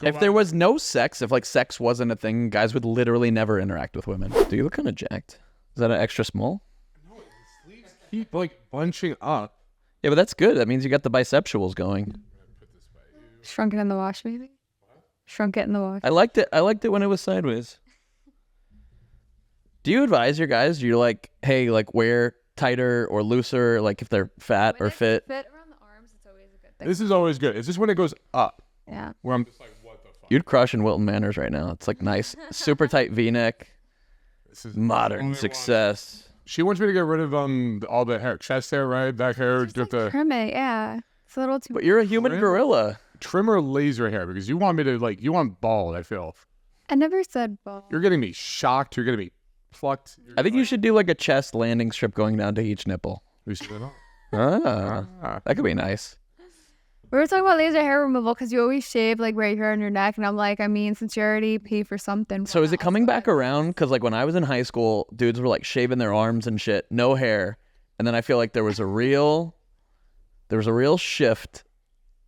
If there was no sex, if like sex wasn't a thing, guys would literally never interact with women. Do you look kind of jacked? Is that an extra small? No, his sleeves keep like bunching up. Yeah, but that's good. That means you got the bisexuals going. Shrunk it in the wash, maybe. Shrunk it in the wash. I liked it. I liked it when it was sideways. Do you advise your guys? Do you like, hey, like wear tighter or looser, like if they're fat or fit? Fit around the arms, it's always a good thing. This is always good. It's just when it goes up Yeah. where I'm just like, what the fuck? You'd crush in Wilton Manors right now. It's like nice, super tight V-neck, This is modern success. She wants me to get rid of all the hair, chest hair, right? Back hair, Just just like the trim it, yeah. It's a little too. But you're a human Trim? gorilla. trim or laser hair because you want me to like you want bald. I feel I never said bald. you're getting me shocked. You're getting me plucked. I think you should do like a chest landing strip going down to each nipple. We should do that. That could be nice. We were talking about laser hair removal because you always shave like right here on your neck, and I'm like, I mean, since you already pay for something. So is it coming back around? Because like when I was in high school, dudes were like shaving their arms and shit, no hair, and then I feel like there was a real shift,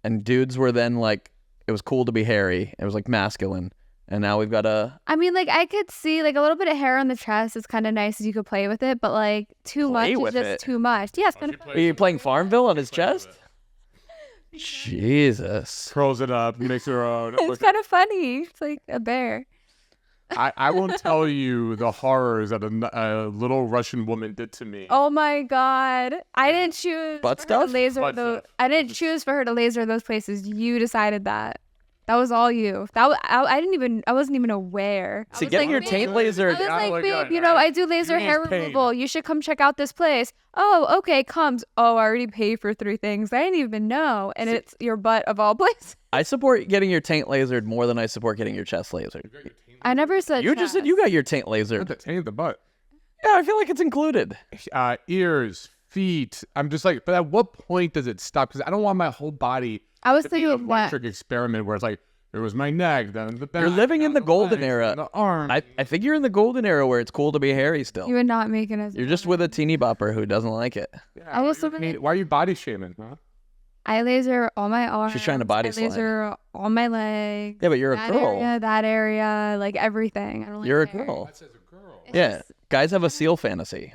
and dudes were then like, it was cool to be hairy. It was like masculine, and now we've got a. I mean, like I could see like a little bit of hair on the chest is kind of nice as you could play with it, but like too much Play is with just it? too much. Yeah, it's kind of. Are you playing Farmville on his chest? Jesus. Curls it up, makes her own. It's kind of funny. It's like a bear. I won't tell you the horrors that a little Russian woman did to me. Oh my god! I didn't choose Butt for her to stuff? laser Butt those. stuff. I didn't choose for her to laser those places. You decided that. That was all you. I didn't even. I wasn't even aware. I See, was getting like, your "Babe," taint I laser. was Yeah, like, like, babe, yeah, you know, right. I do laser She hair needs pain. removal. You should come check out this place. Oh, okay, comes. Oh, I already paid for 3 things. I didn't even know. And it's your butt of all places. I support getting your taint lasered more than I support getting your chest lasered. I never said You just said you got your taint Not lasered. the taint, the butt. Yeah, I feel like it's included. Ears, feet. I'm just like, but at what point does it stop? Because I don't want my whole body I was to be thinking a of what. electric experiment where it's like, there was my neck, then the back. You're living in now the golden legs, era. then the arm. I think you're in the golden era where it's cool to be hairy still. You would not make it as. You're just with a teeny bopper who doesn't like it. Yeah, I was why living in- are you body shaming? Huh? I laser all my arms. She's trying to body I slide. laser all my legs. Yeah, but you're a that girl. Area, that area, like everything. I don't like You're a hair. girl. That says a girl. It's Yeah, just- guys have a seal fantasy.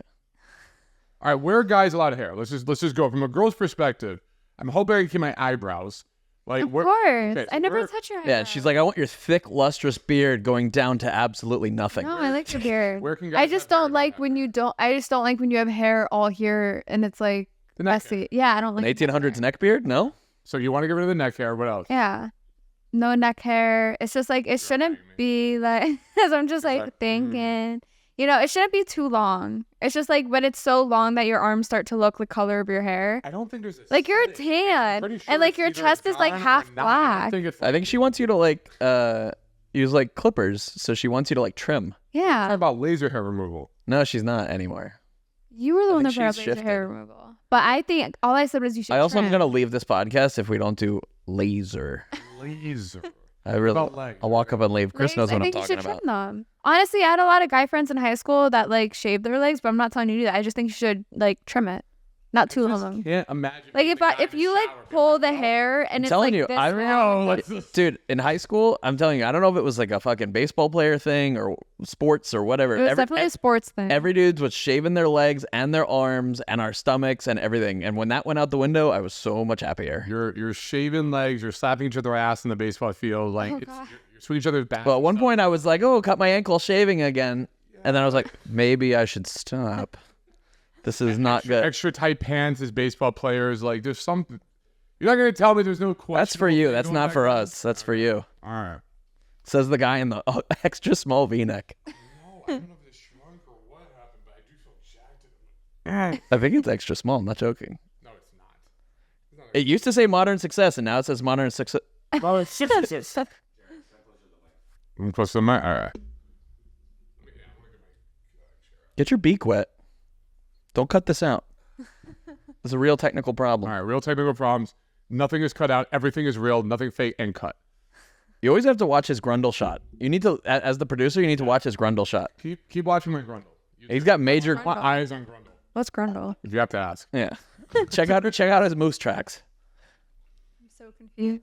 All right, where are guys a lot of hair? Let's just go from a girl's perspective. I'm hoping I can keep my eyebrows. Like Of where, course. okay, so I never where- touch your hair. Yeah, she's like, I want your thick, lustrous beard going down to absolutely nothing. No, I like your beard. Where can I guys just have hair don't like when you don't. I just don't like when you have hair all here and it's like The neck hair. messy. Yeah, I don't An like. 1800s neck beard? No? So you want to get rid of the neck hair? What else? Yeah. No neck hair. It's just like it shouldn't be like. As I'm just like thinking, you know, it shouldn't be too long. It's just like when it's so long that your arms start to look the color of your hair. I don't think there's a Like you're setting. tan, Pretty sure and like it's your either chest is like gone or half not. I black. don't think it's I think she wants you to like use like clippers, so she wants you to like trim. talking Yeah, about laser hair removal. No, she's not anymore. you were the one that think brought up she's laser hair shifted. removal. But I think all I said was you should. I also am trim. gonna leave this podcast if we don't do laser. Laser. I really, About legs, I'll walk up and leave. Chris Legs, knows what I I'm think talking you should about. trim them. Honestly, I had a lot of guy friends in high school that like shaved their legs, but I'm not telling you to do that. I just think you should like trim it, not too long. Can't imagine. Like being if the guy in if the you like shower being pull like, the "Oh, hair and it's telling like you, this I long, know, let's Dude, in high school, I'm telling you, I don't know if it was like a fucking baseball player thing or sports or whatever. it was definitely a sports thing. Every dude was shaving their legs and their arms and our stomachs and everything. And when that went out the window, I was so much happier. You're shaving legs. You're slapping each other ass in the baseball field. Like it's, God. you're swinging each other's back. But at one point, I was like, "Oh, cut my ankle shaving again," and then I was like, "Maybe I should stop. This is not good." Extra tight pants as baseball players. Like there's something. You're not gonna tell me there's no question. That's for you. That's not for us. That's for you. All right. Says the guy in the extra small V-neck. No, I don't know if this shrunk or what happened, but I do feel jacked. I think it's extra small. I'm not joking. No, it's not. It used to say modern success, and now it says modern success. I'm close to the mic. All right. Get your beak wet. Don't cut this out. It's a real technical problem. All right. Real technical problems. Nothing is cut out. Everything is real. Nothing fake and cut. You always have to watch his Grundle shot. You need to, as the producer, you need to watch his Grundle shot. Keep watching my Grundle. He's got major. My eyes on Grundle. What's grundle? If you have to ask. Yeah. check out his moose tracks. I'm so confused.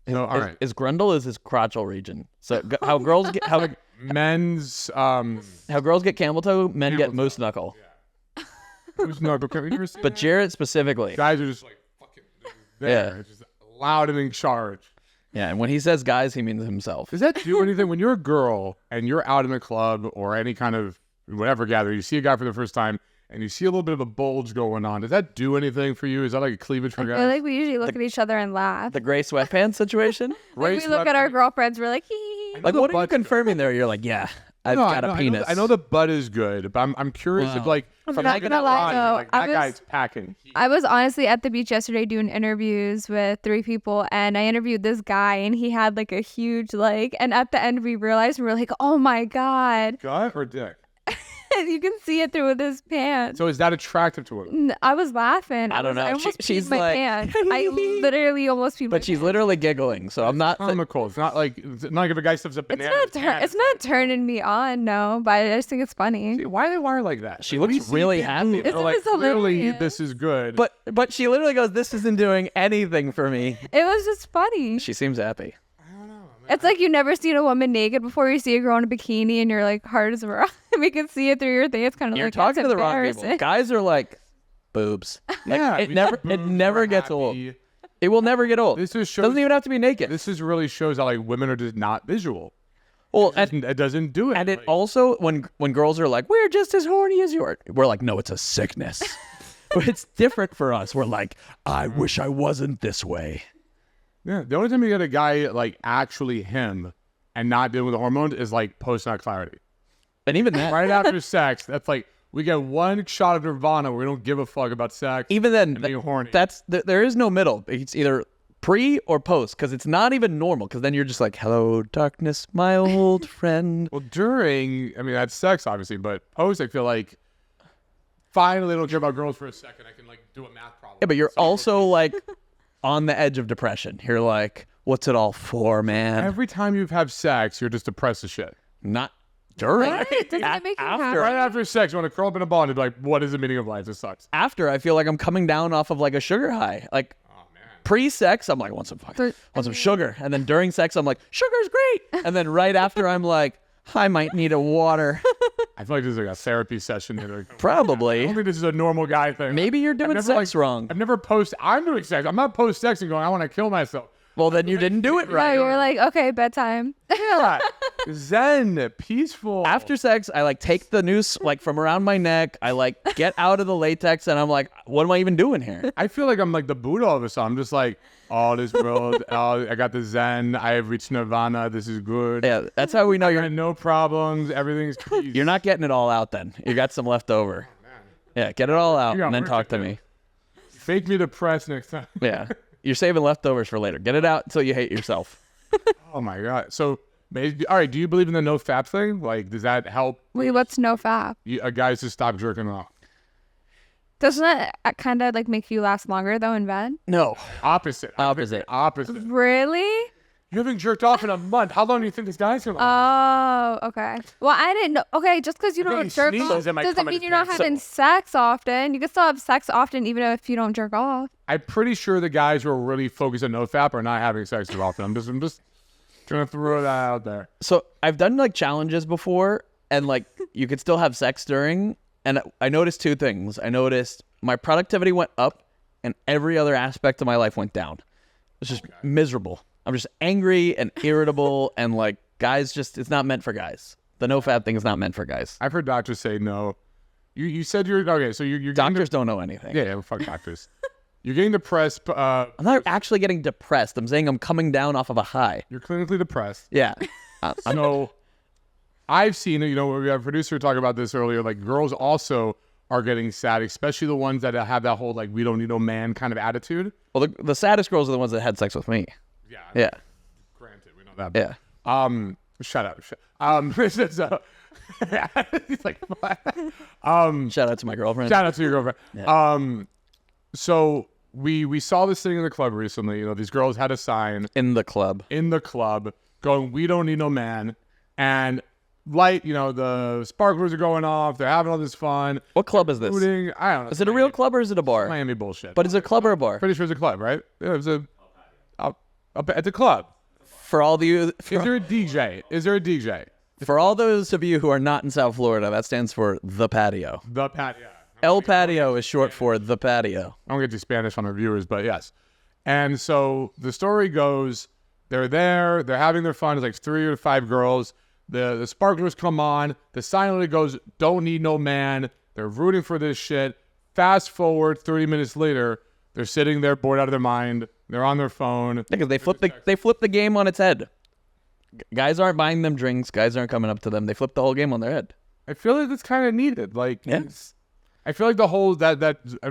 So, all right. His grundle is his crotchal region. So how girls get Men's how girls get camel toe, men get moose knuckle. who's no, but you ever see But that? Jarrett specifically, Guys are just like fucking there. Yeah. It's just loud and in charge. yeah. And when he says guys, he means himself. Does that do anything when you're a girl and you're out in a club or any kind of whatever gathering, you see a guy for the first time and you see a little bit of a bulge going on? Does that do anything for you? Is that like a cleavage for I guys? feel like we usually look at each other and laugh. The gray sweatpants situation. Like we look at our girlfriends, we're like, hee. Like, what are you confirming there? You're like, yeah, I've got a penis. I know the butt is good, but I'm curious if like I'm from not looking gonna at lie, Ronnie, though, like, I that was- guy's packing. I was honestly at the beach yesterday doing interviews with 3 people, and I interviewed this guy, and he had like a huge leg. And at the end, we realized we were like, oh my god, Gut or dick? you can see it through his pants. So is that attractive to women? I was laughing. I don't know. I almost She's peed my like- pants. I literally almost peed my But she's literally giggling, so I'm not. Comical. It's not like if a guy stuffs a banana. in his pants. It's not turning me on, no, but I just think it's funny. See, why are they wired like that? She Like, looks we see really people happy. that are It's like, clearly hilarious. this is good. But she literally goes, "This isn't doing anything for me." It was just funny. She seems happy. It's like you've never seen a woman naked before. You see a girl in a bikini, and you're like, hard as a rock. We can see it through your thing. It's kind of You're like talking to that's the wrong people. embarrassing. Guys are like boobs. Like, yeah, it we never see boobs, never we're gets old. happy. It will never get old. This just shows. Doesn't even have to be naked. This is really shows that like women are just not visual. Well, and It doesn't do it. and it like- also when girls are like, "We're just as horny as you are," we're like, "No, it's a sickness." But it's different for us. We're like, "I wish I wasn't this way." Yeah, the only time you get a guy like actually him and not dealing with the hormones is like post nut clarity. And even that, Right after sex, that's like we get one shot of nirvana where we don't give a fuck about sex. even then, and being horny. there is no middle. It's either pre or post because it's not even normal. Because then you're just like, "Hello, darkness, my old friend." Well, during, I mean, that's sex, obviously, but post, I feel like finally I don't care about girls for a second. I can like do a math problem. Yeah, but you're also like on the edge of depression. You're like, "What's it all for, man?" Every time you've had sex, you're just depressed as shit. Not during. What? Doesn't it make you happy? Right after sex, you want to curl up in a ball and be like, what is the meaning of life? This sucks. After, I feel like I'm coming down off of like a sugar high. Like pre-sex, I'm like, want some sugar, and then during sex, I'm like, sugar's great, and then right after, I'm like, I might need a water. I feel like this is like a therapy session here. I Probably. don't think this is a normal guy thing. Maybe you're doing never, sex wrong. I'm doing sex. I'm not post-sex and going, I want to kill myself. Well, then you didn't do it No, right. you're like, okay, bedtime. Yeah. Zen, peaceful. After sex, I like take the noose like from around my neck. I like get out of the latex, and I'm like, what am I even doing here? I feel like I'm like the Buddha all of a sudden. I'm just like, oh, this world, oh, I got the Zen. I have reached nirvana. This is good. Yeah, that's how we know I you're got no problems. Everything's peace. you're not getting it all out. Then you got some left over. Yeah, get it all out You got and then work talk to to do. me. Fake me depressed next time. Yeah, you're saving leftovers for later. Get it out until you hate yourself. Oh my god. So, maybe, all right. Do you believe in the no fap thing? Like, does that help Wait, what's no fap? guys to stop jerking off? Doesn't that kind of like make you last longer though in bed? No, Opposite. Opposite. Opposite. Really? You haven't jerked off in a month. How long do you think this guy's gonna last? Oh, okay. Well, I didn't know. Okay, just because you getting don't jerk sneezes, off it might doesn't come in mean his you're not pants. having sex often. You can still have sex often even if you don't jerk off. I'm pretty sure the guys who are really focused on no fap are not having sex as often. I'm just trying to throw that out there. so I've done like challenges before, and like you could still have sex during. And I noticed 2 things. I noticed my productivity went up, and every other aspect of my life went down. It's just miserable. I'm just angry and irritable, and like guys, just it's not meant for guys. The no fap thing is not meant for guys. I've heard doctors say no. You said you're okay. So you're getting Doctors don't know anything. yeah, fuck doctors. You're getting depressed. I'm not actually getting depressed. I'm saying I'm coming down off of a high. You're clinically depressed. Yeah. So I've seen it. You know, we have a producer talk about this earlier. Like girls also are getting sad, especially the ones that have that whole like we don't need no man kind of attitude. Well, the saddest girls are the ones that had sex with me. Yeah. Yeah. Granted, we know that. Yeah. Shut up. This is he's like, Shout out to my girlfriend. shout out to your girlfriend. So we saw this thing in the club recently. You know, these girls had a sign In the club. in the club going, "We don't need no man," and light. You know, the sparklers are going off. They're having all this fun. What club is this? Shooting. I don't know. Is it a real club or is it a bar? Miami bullshit? But is it a club or a bar? Pretty sure it's a club, right? Yeah, it was a. Up at the club. For all the Is there a DJ? Is there a DJ? for all those of you who are not in South Florida, that stands for the patio. The patio. El Patio is short for the patio. I don't get to Spanish on our viewers, but yes. And so the story goes, they're there, they're having their fun. It's like 3 or 5 girls. The sparklers come on. The sign literally goes, don't need no man. They're rooting for this shit. Fast forward 30 minutes later, they're sitting there bored out of their mind. They're on their phone. Because they flip the game on its head. Guys aren't buying them drinks. Guys aren't coming up to them. They flip the whole game on their head. I feel like it's kind of needed. Like, Yeah. I feel like the whole I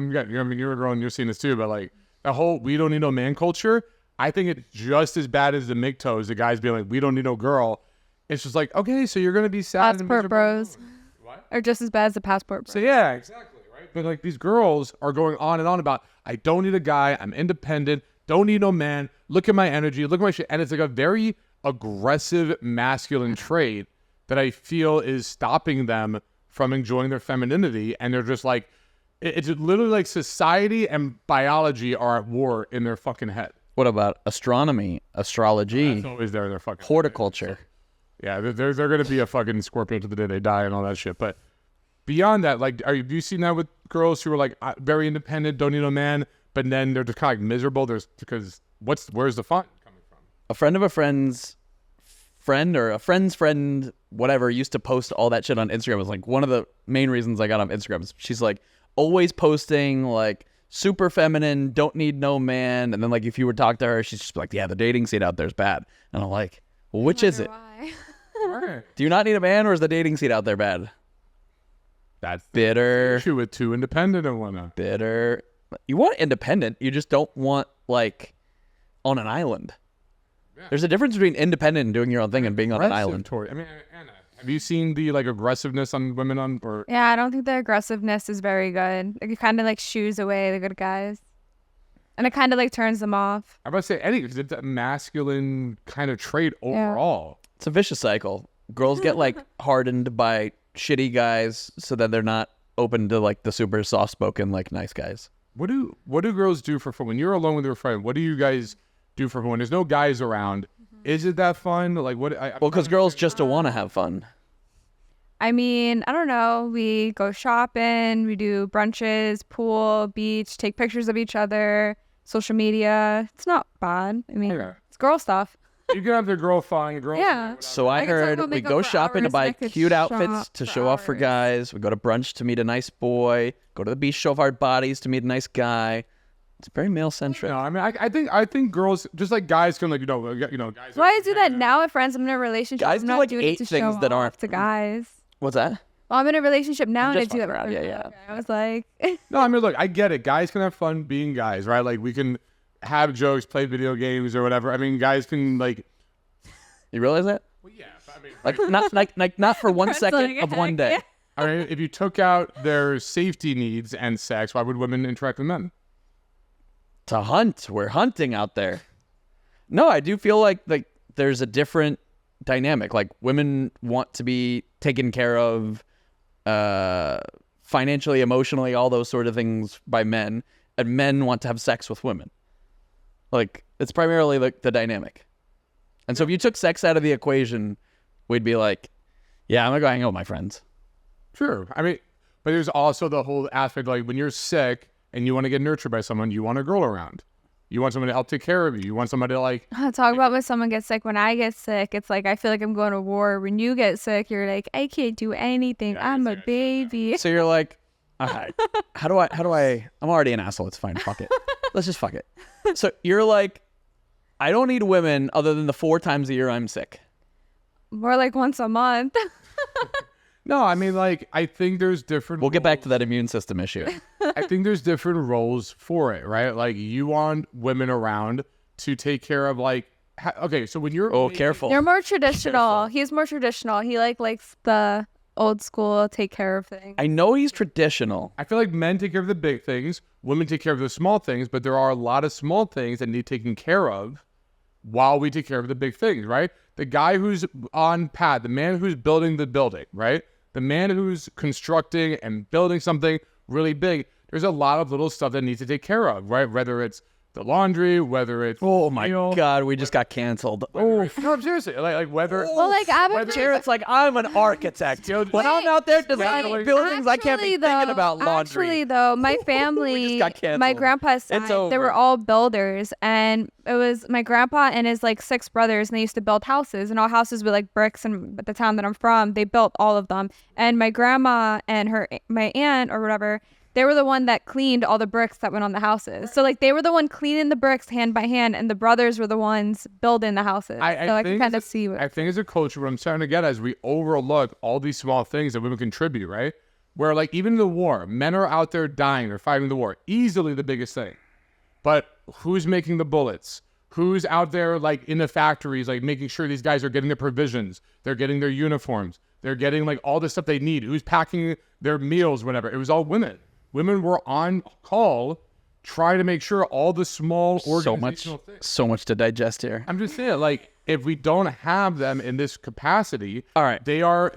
mean, you're a girl and you're seeing this too, but like the whole we don't need no man culture, I think it's just as bad as the MGTOWs, the guys being like, we don't need no girl. It's just like, okay, so you're going to be sad. Passport bros. What? Or just as bad as the passport bros. So yeah, exactly, right? But like these girls are going on and on about, I don't need a guy, I'm independent, don't need no man, look at my energy, look at my shit. And it's like a very aggressive masculine trait that I feel is stopping them from enjoying their femininity. And they're just like, it's literally like society and biology are at war in their fucking head. What about astronomy, astrology, It's always there in their fucking horticulture? Yeah, they're going to be a fucking Scorpio to the day they die and all that shit. But beyond that, like, have you seen that with girls who are like very independent, don't need a man, but then they're just kind of like miserable? Because where's the fun coming from? A friend of a friend's friend or a friend's friend, whatever, used to post all that shit on Instagram. It was like one of the main reasons I got on Instagram. She's like always posting like super feminine, don't need no man. And then like if you were to talk to her, she's just like, yeah, the dating scene out there is bad. And I'm like, well, which is it? Why? Right. Do you not need a man, or is the dating scene out there bad? That's the Bitter. issue with too independent and whatnot. Bitter. You want independent. You just don't want like on an island. Yeah. There's a difference between independent and doing your own thing and being on an Aggressive island. toward- I mean, Anna, have you seen the like aggressiveness on women on or? Yeah, I don't think the aggressiveness is very good. Like, it kind of like shoos away the good guys. And it kind of like turns them off. I'm about to say any because it's a masculine kind of trait overall. It's a vicious cycle. Girls get like hardened by shitty guys, so that they're not open to like the super soft spoken like nice guys. What do girls do for fun when you're alone with your friend? What do you guys do for fun when there's no guys around? Is it that fun? Like what? Well, because girls just don't want to have fun. I mean, I don't know. We go shopping, we do brunches, pool, beach, take pictures of each other, social media. It's not bad. I mean, Okay. it's girl stuff. You can have the girl fun, girl. Yeah. So I I could talk heard about we makeup go for shopping to hours, buy and I could cute outfits shop to for show off for hours. guys. We go to brunch to meet a nice boy. Go to the beach, show off our bodies to meet a nice guy. It's very male centric. No, I mean, I think girls just like guys can like guys. Why I do that now with friends? I'm in a relationship. Guys I'm do, not like, doing 8 it to things show that aren't- off to guys. What's that? Well, I'm in a relationship now, I'm and I just do that. fucking with around, yeah, friends. Okay, I was like, No, I mean, look, I get it. Guys can have fun being guys, right? Like we can have jokes, play video games or whatever. I mean, guys can like. You realize that? Well, yeah, I mean, Like not for 1 second like, of one day. yeah. I mean, if you took out their safety needs and sex, why would women interact with men? To hunt. We're hunting out there. No, I do feel like there's a different dynamic. Like women want to be taken care of financially, emotionally, all those sort of things by men, and men want to have sex with women. Like it's primarily like the dynamic. And so if you took sex out of the equation, we'd be like, yeah, I'm gonna go hang out with my friends. Sure. I mean, but there's also the whole aspect like when you're sick and you want to get nurtured by someone, you want a girl around. You want someone to help take care of you. You want somebody to like. talk about when someone gets sick. When I get sick, it's like I feel like I'm going to war. When you get sick, you're like, I can't do anything. I'm a baby. So you're like, all right, how do I? I'm already an asshole. It's fine. Fuck it. Let's just fuck it. So you're like, I don't need women other than the 4 times a year I'm sick. More like once a month. No, I mean, like, I think there's different. We'll get back to that immune system issue. I think there's different roles for it, right? Like, you want women around to take care of, like, okay, so when you're. Oh, careful. You're more traditional. He's more traditional. He likes the old school take care of things. I know he's traditional. I feel like men take care of the big things, women take care of the small things, but there are a lot of small things that need taken care of while we take care of the big things, right? The guy who's on pad, the man who's building the building, right? The man who's constructing and building something really big, there's a lot of little stuff that needs to take care of, right? Whether it's the laundry, whether it's Oh my meal. God, we just got canceled. Oh, no, seriously, like whether. Well, like Jared's like, I'm an architect. When I'm out there designing Wait, buildings, I can't be thinking about laundry. Actually, though, my family, got canceled. my grandpa's side, they over. were all builders, and it was my grandpa and his like 6 brothers, and they used to build houses, and all houses with like bricks. And the town that I'm from, they built all of them. And my grandma and my aunt or whatever, they were the one that cleaned all the bricks that went on the houses. So like they were the one cleaning the bricks hand by hand, and the brothers were the ones building the houses. So I can kind of see what. I think as a culture, what I'm starting to get is we overlook all these small things that women contribute, right? Where like even in the war, men are out there dying, they're fighting the war, easily the biggest thing. But who's making the bullets? Who's out there like in the factories, like making sure these guys are getting their provisions, they're getting their uniforms, they're getting like all the stuff they need. Who's packing their meals, whatever? It was all women. Women were on call, trying to make sure all the small organizational things. So much to digest here. I'm just saying, like, if we don't have them in this capacity, All right. they are.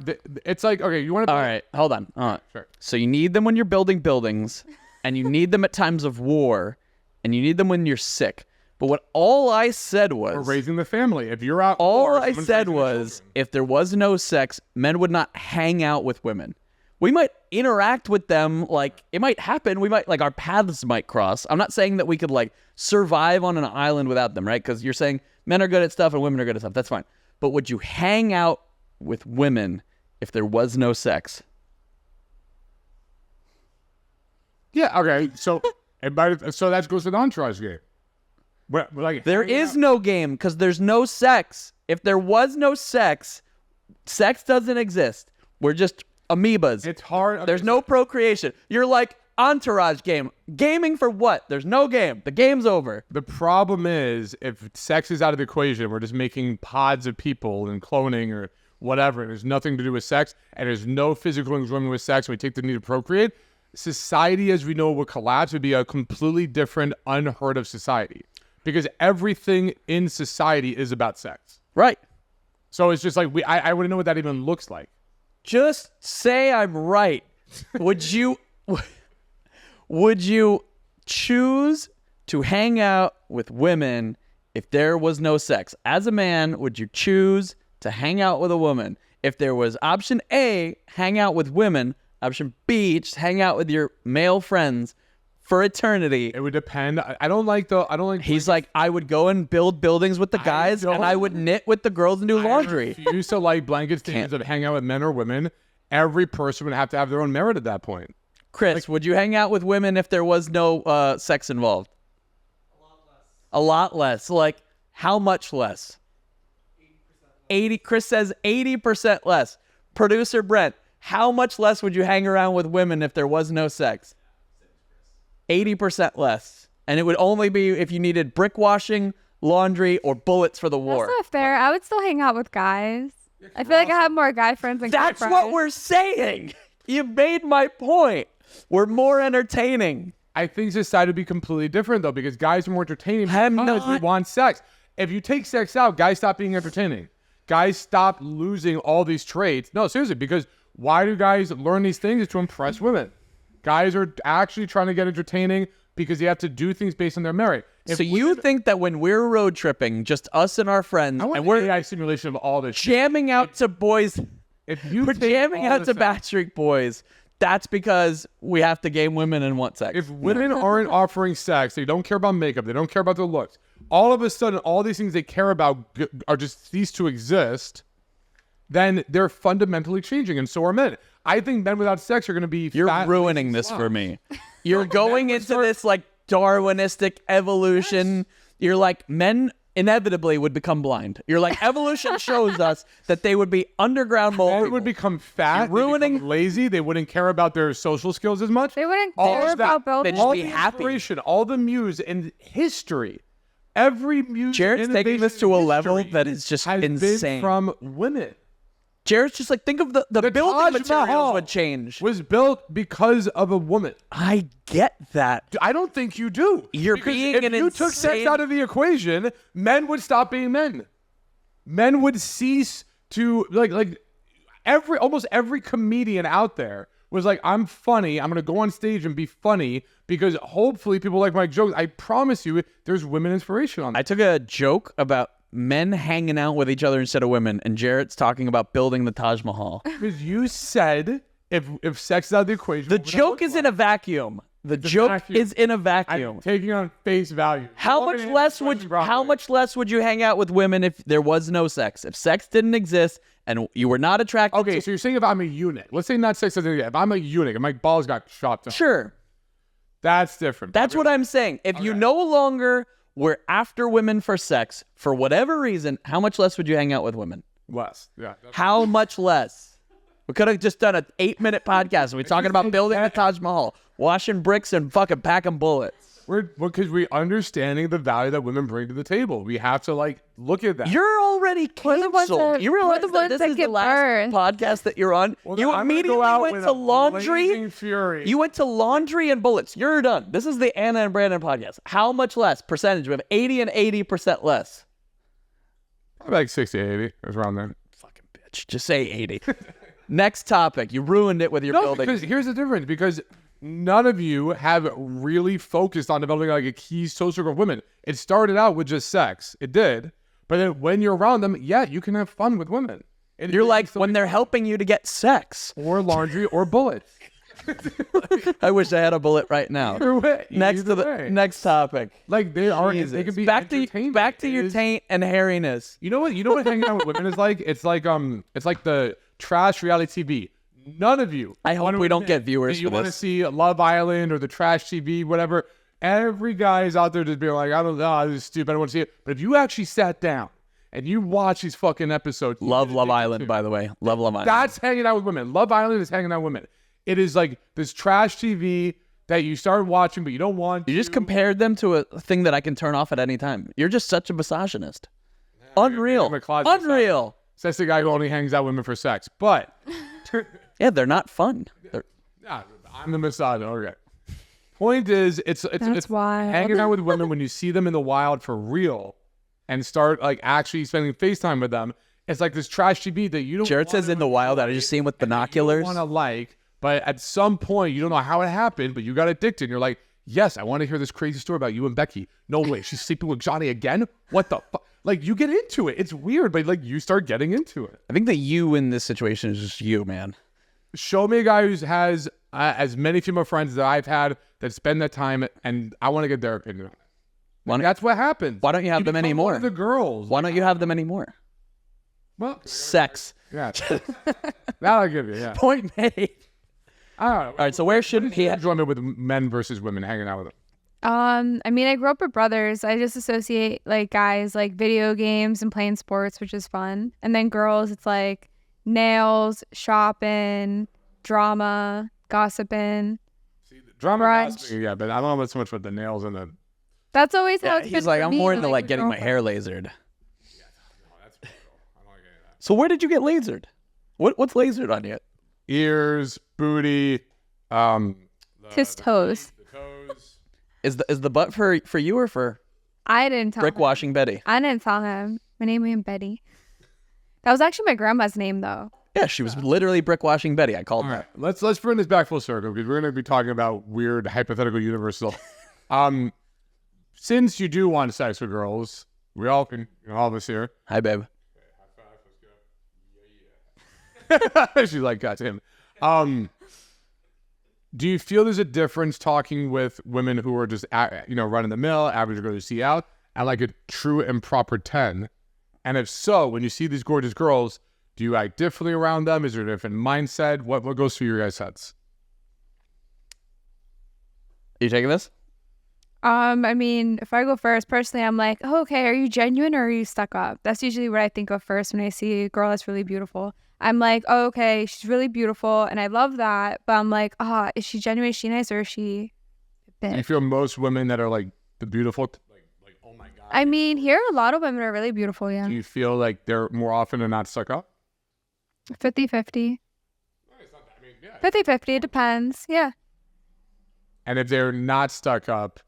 It's like, okay, you want to. All right, hold on. Sure. So you need them when you're building buildings, and you need them at times of war, and you need them when you're sick. But what all I said was, We're raising the family. If you're out, all war, I someone's said raising the was, children. if there was no sex, men would not hang out with women. We might interact with them, like it might happen. We might like our paths might cross. I'm not saying that we could like survive on an island without them, right? Because you're saying men are good at stuff and women are good at stuff. That's fine. But would you hang out with women if there was no sex? Yeah. Okay. So so that goes to the entourage game. We're like There is no game because there's no sex. If there was no sex, sex doesn't exist. We're just amoebas. It's hard. Okay, There's no procreation. You're like entourage game. Gaming for what? There's no game. The game's over. The problem is if sex is out of the equation, we're just making pods of people and cloning or whatever, and there's nothing to do with sex, and there's no physical enjoyment with sex, and we take the need to procreate, society as we know it would collapse. It would be a completely different, unheard of society. Because everything in society is about sex. Right. So it's just like, I wouldn't know what that even looks like. Just say I'm right. Would you choose to hang out with women if there was no sex? As a man, would you choose to hang out with a woman? If there was option A, hang out with women, option B, just hang out with your male friends for eternity. It would depend. He's like, I would go and build buildings with the guys, and I would knit with the girls and do laundry. I refuse to like blanket statements of hang out with men or women. Every person would have to have their own merit at that point. Chris, would you hang out with women if there was no sex involved? A lot less. Like, how much less? 80. Chris says 80% less. Producer Brent, how much less would you hang around with women if there was no sex? 80% less. And it would only be if you needed brick washing, laundry, or bullets for the war. That's not fair. I would still hang out with guys. I feel like I have more guy friends than That's guy what friends. we're saying. You made my point. We're more entertaining. I think society would be completely different though, because guys are more entertaining I'm because we not- want sex. If you take sex out, guys stop being entertaining. Guys stop losing all these traits. No, seriously, because why do guys learn these things? It's to impress women. Guys are actually trying to get entertaining because they have to do things based on their merit. If So you think that when we're road tripping, just us and our friends, I want and an we're AI simulation of all this shit. jamming out to boys, If you we're take jamming all out to this out- Backstreet Boys, that's because we have to game women and want sex. If women aren't offering sex, they don't care about makeup, they don't care about their looks. All of a sudden, all these things they care about are just cease to exist. Then they're fundamentally changing, and so are men. I think men without sex are going to be. You're fat, ruining lazy this for slobs. me. You're going into this like Darwinistic evolution. You're like, men inevitably would become blind. You're like, evolution shows us that they would be underground mole Men people. would become fat, You're ruining- they'd become lazy. They wouldn't care about their social skills as much. They wouldn't All care of that- about building. They'd just all be the happy. inspiration, all the muse in history, every muse. Jared's taking innovation this to a in level history that is just has insane. been from women. Jared's just like, think of the building Taj materials Mahal would change. Was built because of a woman. I get that. I don't think you do. You're Because being if an you took sex insane- out of the equation, men would stop being men. Men would cease to like almost every comedian out there was like, I'm funny. I'm going to go on stage and be funny because hopefully people like my jokes. I promise you, there's women inspiration on that. I took a joke about men hanging out with each other instead of women, and Jarrett's talking about building the Taj Mahal. Because you said if sex is out of the equation. The joke is in a vacuum. The joke is in a vacuum. I'm taking on face value. How much less would you hang out with women if there was no sex? If sex didn't exist and you were not attracted Okay, so you're saying if I'm a eunuch. Let's say not sex doesn't exist. If I'm a eunuch and my balls got chopped off. Sure. That's different. That's what I'm saying. If you no longer were after women for sex, for whatever reason, how much less would you hang out with women? Less. Yeah. How much less? We could have just done an 8-minute podcast and we're talking about building the Taj Mahal, washing bricks and fucking packing bullets. Because we're understanding the value that women bring to the table. We have to look at that. You're already canceled. You realize that this is the last podcast that you're on? Well, you immediately went to laundry. Fury. You went to laundry and bullets. You're done. This is the Anna and Brandon podcast. How much less percentage? We have 80 and 80% less. Probably like 60, 80. It was around there. Fucking bitch. Just say 80. Next topic. You ruined it with your building. Because here's the difference. Because none of you have really focused on developing a key social group of women. It started out with just sex. It did. But then when you're around them, yeah, you can have fun with women. You're like when they're helping you to get sex. Or laundry or bullets. I wish I had a bullet right now. Next topic. Like they are. They can be back to your taint and hairiness. You know what? You know what hanging out with women is like? It's like the trash reality TV. None of you. I hope we don't get viewers. You want to see Love Island or the trash TV, whatever. Every guy is out there just being like, I don't know, this is stupid. I don't want to see it. But if you actually sat down and you watch these fucking episodes, Love Island, by the way. Love Island. That's hanging out with women. Love Island is hanging out with women. It is like this trash TV that you started watching, but you don't want. You just compared them to a thing that I can turn off at any time. You're just such a misogynist. Unreal. Unreal. Says the guy who only hangs out with women for sex. But yeah, they're not fun. Yeah, I'm the misogynist. Okay. Point is, it's hanging out with women when you see them in the wild for real, and start actually spending FaceTime with them. It's like this trash TV that you don't. Jared says in the wild that I just see him with binoculars. Want to but at some point you don't know how it happened, but you got addicted. And you're like, yes, I want to hear this crazy story about you and Becky. No way, she's sleeping with Johnny again. What the fuck? You get into it. It's weird, but you start getting into it. I think that you in this situation is just you, man. Show me a guy who has as many female friends that I've had that spend that time, and I want to get their opinion on it. That's what happens. Why don't you have them anymore? The girls. Why don't you have them anymore? Well, sex. Yeah, that I'll give you. Yeah. Point made. I don't know. All right, so where should he enjoyment with men versus women hanging out with them? I mean, I grew up with brothers. I just associate guys video games and playing sports, which is fun. And then girls, it's nails, shopping, drama, gossiping. See, the drama, gossiping, yeah, but I don't know so much with the nails and the. That's always how it's he's I'm more into getting my hair lasered. Yeah, no, that's brutal. I don't like any of that. So where did you get lasered? What's lasered on you? Ears, booty, his toes. The toes. Is the butt for you or for? I didn't tell Brick washing Betty. I didn't tell him. My name ain't Betty. That was actually my grandma's name, though. Yeah, she was literally brick washing Betty. I called her. Right. Let's bring this back full circle because we're going to be talking about weird hypothetical universal. Since you do want sex with girls, we all can, all of us here. Hi, babe. Okay, high five. Let's go. Yeah. She's like, got him. Do you feel there's a difference talking with women who are just, run of the mill, average girl you see out, and a true and proper 10? And if so, when you see these gorgeous girls, do you act differently around them? Is there a different mindset? What goes through your guys' heads? Are you taking this? I mean, if I go first, personally, I'm like, oh, okay, are you genuine or are you stuck up? That's usually what I think of first when I see a girl that's really beautiful. I'm like, oh, okay, she's really beautiful, and I love that. But I'm like, is she genuine? Is she nice, or is she a bitch? You feel most women that are the beautiful, oh my god. I mean, here a lot of women are really beautiful. Yeah. Do you feel like they're more often than not stuck up? 50-50. No, it's not that. I mean, yeah. 50-50. It depends. Yeah. And if they're not stuck up,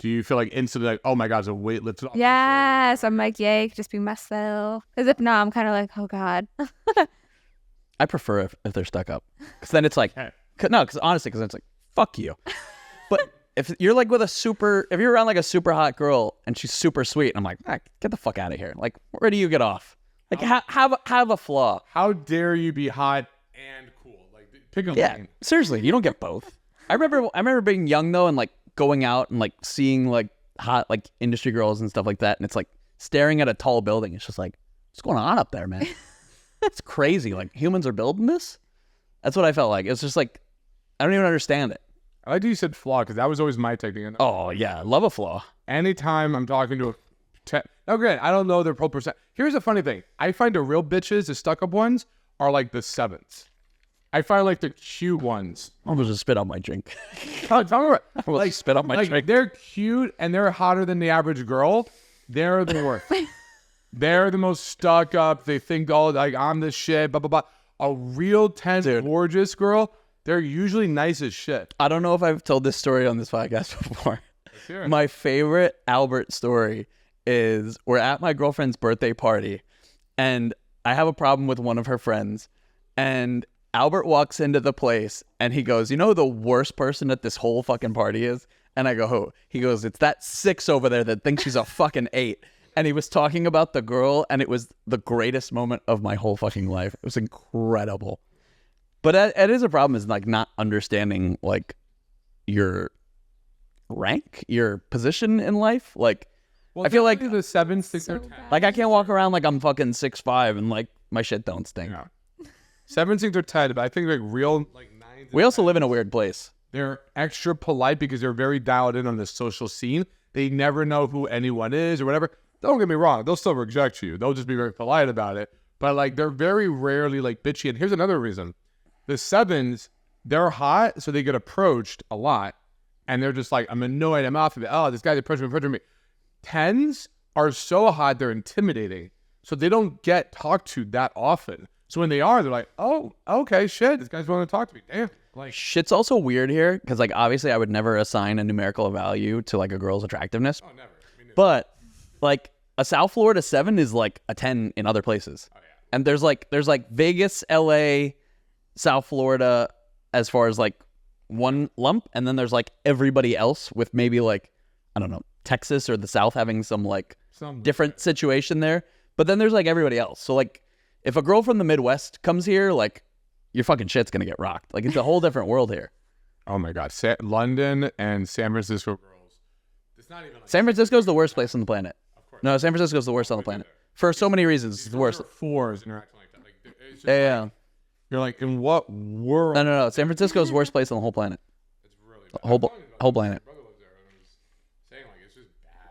do you feel instantly oh my god, there's a weight lifted off? Yes. I'm like, yay, it could just be myself. As if now I'm kind of like, oh god. I prefer if they're stuck up, because then it's No, because honestly, because it's like, fuck you. But if you're like with if you're around like a super hot girl and she's super sweet, I'm like, get the fuck out of here. Like, where do you get off? Like, have a flaw. How dare you be hot and cool? Like, pick a Yeah, lane. seriously, you don't get both. I remember being young though and like going out and like seeing like hot like industry girls and stuff like that, and it's like staring at a tall building. It's just like, what's going on up there, man? It's crazy. Like, humans are building this. That's what I felt like. It's just like, I don't even understand it. I like that you said flaw because that was always my technique. Oh yeah, love a flaw. Anytime I'm talking to now granted, I don't know their full percent. Here's the funny thing. I find the real bitches, the stuck-up ones, are like the 7s. I find like the cute ones. I'm gonna just spit on my drink. Tell me what. I will spit on my drink. They're cute and they're hotter than the average girl. They're the worst. They're the most stuck up. They think, oh, like, I'm the shit, blah, blah, blah. A real tense, gorgeous girl, they're usually nice as shit. I don't know if I've told this story on this podcast before. My favorite Albert story is we're at my girlfriend's birthday party and I have a problem with one of her friends, and Albert walks into the place and he goes, you know who the worst person at this whole fucking party is? And I go, who? He goes, it's that 6 over there that thinks she's a fucking 8. And he was talking about the girl, and it was the greatest moment of my whole fucking life. It was incredible. But it is a problem, is like not understanding like your rank, your position in life. Like, Well, I feel like the 7, 6, So or 10. bad. like I can't walk around like I'm fucking 6'5" and like my shit don't stink. Yeah. 7, 6, or 10, but I think like real like 9s. We also live in a weird place. They're extra polite because they're very dialed in on the social scene. They never know who anyone is or whatever. Don't get me wrong. They'll still reject you. They'll just be very polite about it. But like, they're very rarely like bitchy. And here's another reason. The 7s, they're hot, so they get approached a lot. And they're just like, I'm annoyed. I'm off of it. Oh, this guy's approaching me. 10s are so hot, they're intimidating. So they don't get talked to that often. So when they are, they're like, oh, okay, shit. This guy's willing to talk to me. Damn. Like, Shit's also weird here because like obviously I would never assign a numerical value to like a girl's attractiveness. oh, never. Me neither. But like a South Florida 7 is like a 10 in other places. Oh, yeah. And there's like Vegas, LA, South Florida as far as like one lump, and then there's like everybody else with maybe like, I don't know, Texas or the South having some like Some different situation there. But then there's like everybody else. So like if a girl from the Midwest comes here, like your fucking shit's gonna get rocked. Like it's a whole different world here. Oh my God, London and San Francisco girls. It's not even like San Francisco's the worst place on the planet. No, San Francisco's the worst on the planet. For so many reasons, it's the worst. 4s interacting like that. Like, it's just Yeah. like, you're like, in what world? No. San Francisco's the worst place on the whole planet. It's really The bad. whole planet. My brother lives there, and I was saying like it's just bad.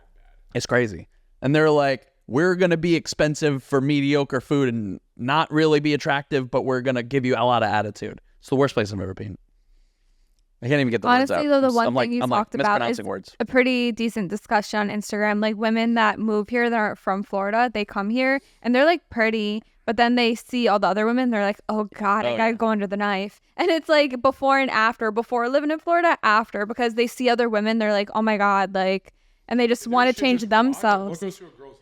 It's crazy. And they're like, we're going to be expensive for mediocre food and not really be attractive, but we're going to give you a lot of attitude. It's the worst place I've ever been. I can't even get the words out. Honestly, though, the one I'm thing you I'm talked about is mispronouncing words. a pretty decent discussion on Instagram. Like women that move here that aren't from Florida, they come here and they're like pretty, but then they see all the other women, they're like, oh God, I gotta go under the knife. And it's like before and after, before living in Florida, after, because they see other women, they're like, oh my God, like, and they just want to change themselves.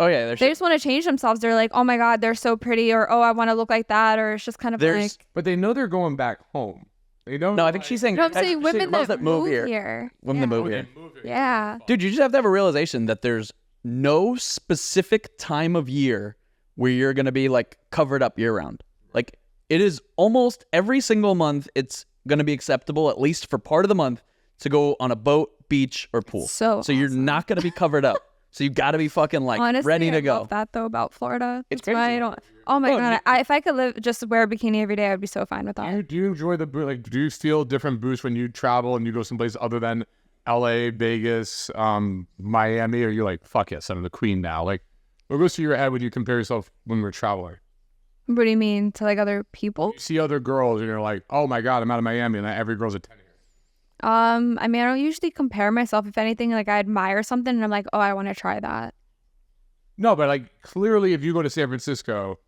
Oh, yeah. They just want to change themselves. They're like, oh my God, they're so pretty, or oh, I want to look like that, or it's just kind of like. But they know they're going back home. They don't. No, I think she's saying, No, I'm saying she's women girls that move here. Women that move here. Yeah. Dude, you just have to have a realization that there's no specific time of year where you're going to be like covered up year round. Like it is almost every single month. It's going to be acceptable, at least for part of the month, to go on a boat, beach, or pool. So you're not going to be covered up. So you got to be fucking like Honestly, ready to I go. love that though about Florida. It's That's why crazy. I don't. Oh my Oh, God, if I could live just wear a bikini every day, I'd be so fine with that. Do you enjoy the like? Do you feel different boosts when you travel and you go someplace other than L.A., Vegas, Miami? Or you're like, fuck yes, I'm the queen now. Like, what goes through your head when you compare yourself when we're traveling? What do you mean to like other people? You see other girls and you're like, oh my God, I'm out of Miami, and every girl's a 10 here. I mean, I don't usually compare myself. If anything, like I admire something and I'm like, oh, I want to try that. No, but like clearly, if you go to San Francisco,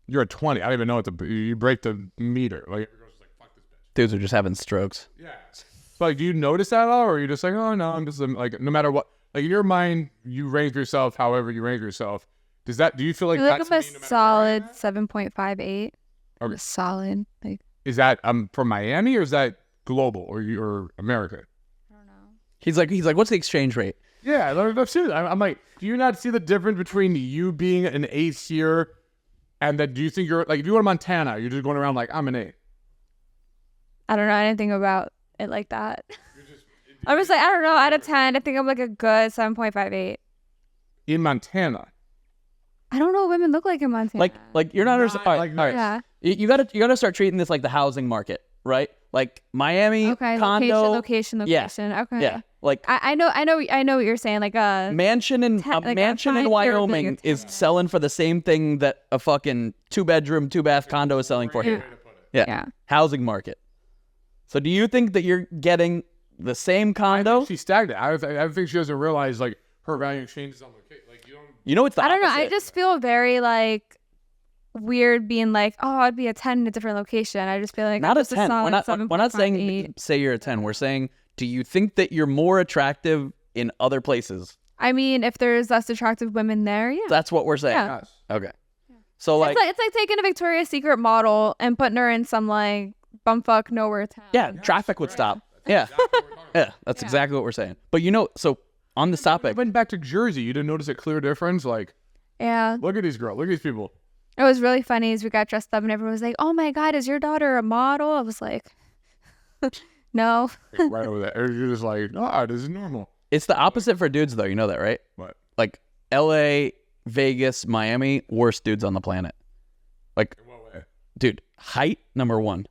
you're a 20. I don't even know what you break the meter. Like every girl's just like, fuck this bitch. Dudes are just having strokes. Yeah. So like, do you notice that at all, or are you just like, oh no, I'm just like, no matter what, like in your mind, you rank yourself however you rank yourself. Do you feel like I feel like that's I'm a me no matter where I am solid at? 7.58. Okay. Solid. Like Is that from Miami or is that global or America? I don't know. He's like, what's the exchange rate? Yeah, I'm serious. I'm like, do you not see the difference between you being an ace here and that do you think you're like, if you go to Montana, you're just going around like, I'm an A? I don't know. I didn't think about it like that. I was like, I don't know. Out of 10, I think I'm like a good 7.58. In Montana. I don't know what women look like in Montana. Like you're not, all right. Yeah. You gotta start treating this like the housing market, right? Like Miami Okay. condo, Location. Yeah. Okay. yeah. Like I know what you're saying. Like a mansion in like a mansion in 5-year Wyoming like a is 10. selling for the same thing that a fucking 2-bedroom, 2-bath condo is selling for here. Yeah. Housing market. So do you think that you're getting the same condo? She's stagnant. I think she doesn't realize like her value changes on location. Like you don't. You know, it's the I don't know. I opposite. just feel very like weird being like, oh, I'd be a 10 in a different location. I just feel like Not a this is 10. solid We're not saying 7.58. say you're a 10. We're saying, do you think that you're more attractive in other places? I mean, if there's less attractive women there, yeah. That's what we're saying. Yeah. Yes. Okay. So like, It's like taking a Victoria's Secret model and putting her in some like bumfuck nowhere town. yeah, traffic would stop. Yeah. Yeah, that's exactly what we're saying. But you know, so on this I topic, went back to Jersey. You didn't notice a clear difference? Like, Yeah. look at these girls. Look at these people. It was really funny as we got dressed up and everyone was like, oh my God, is your daughter a model? I was like, no. Like, right over there. You're just like, this is normal. it's the opposite for dudes though. You know that, right? What? Like LA, Vegas, Miami, worst dudes on the planet. Like, In what way? dude, height, number one.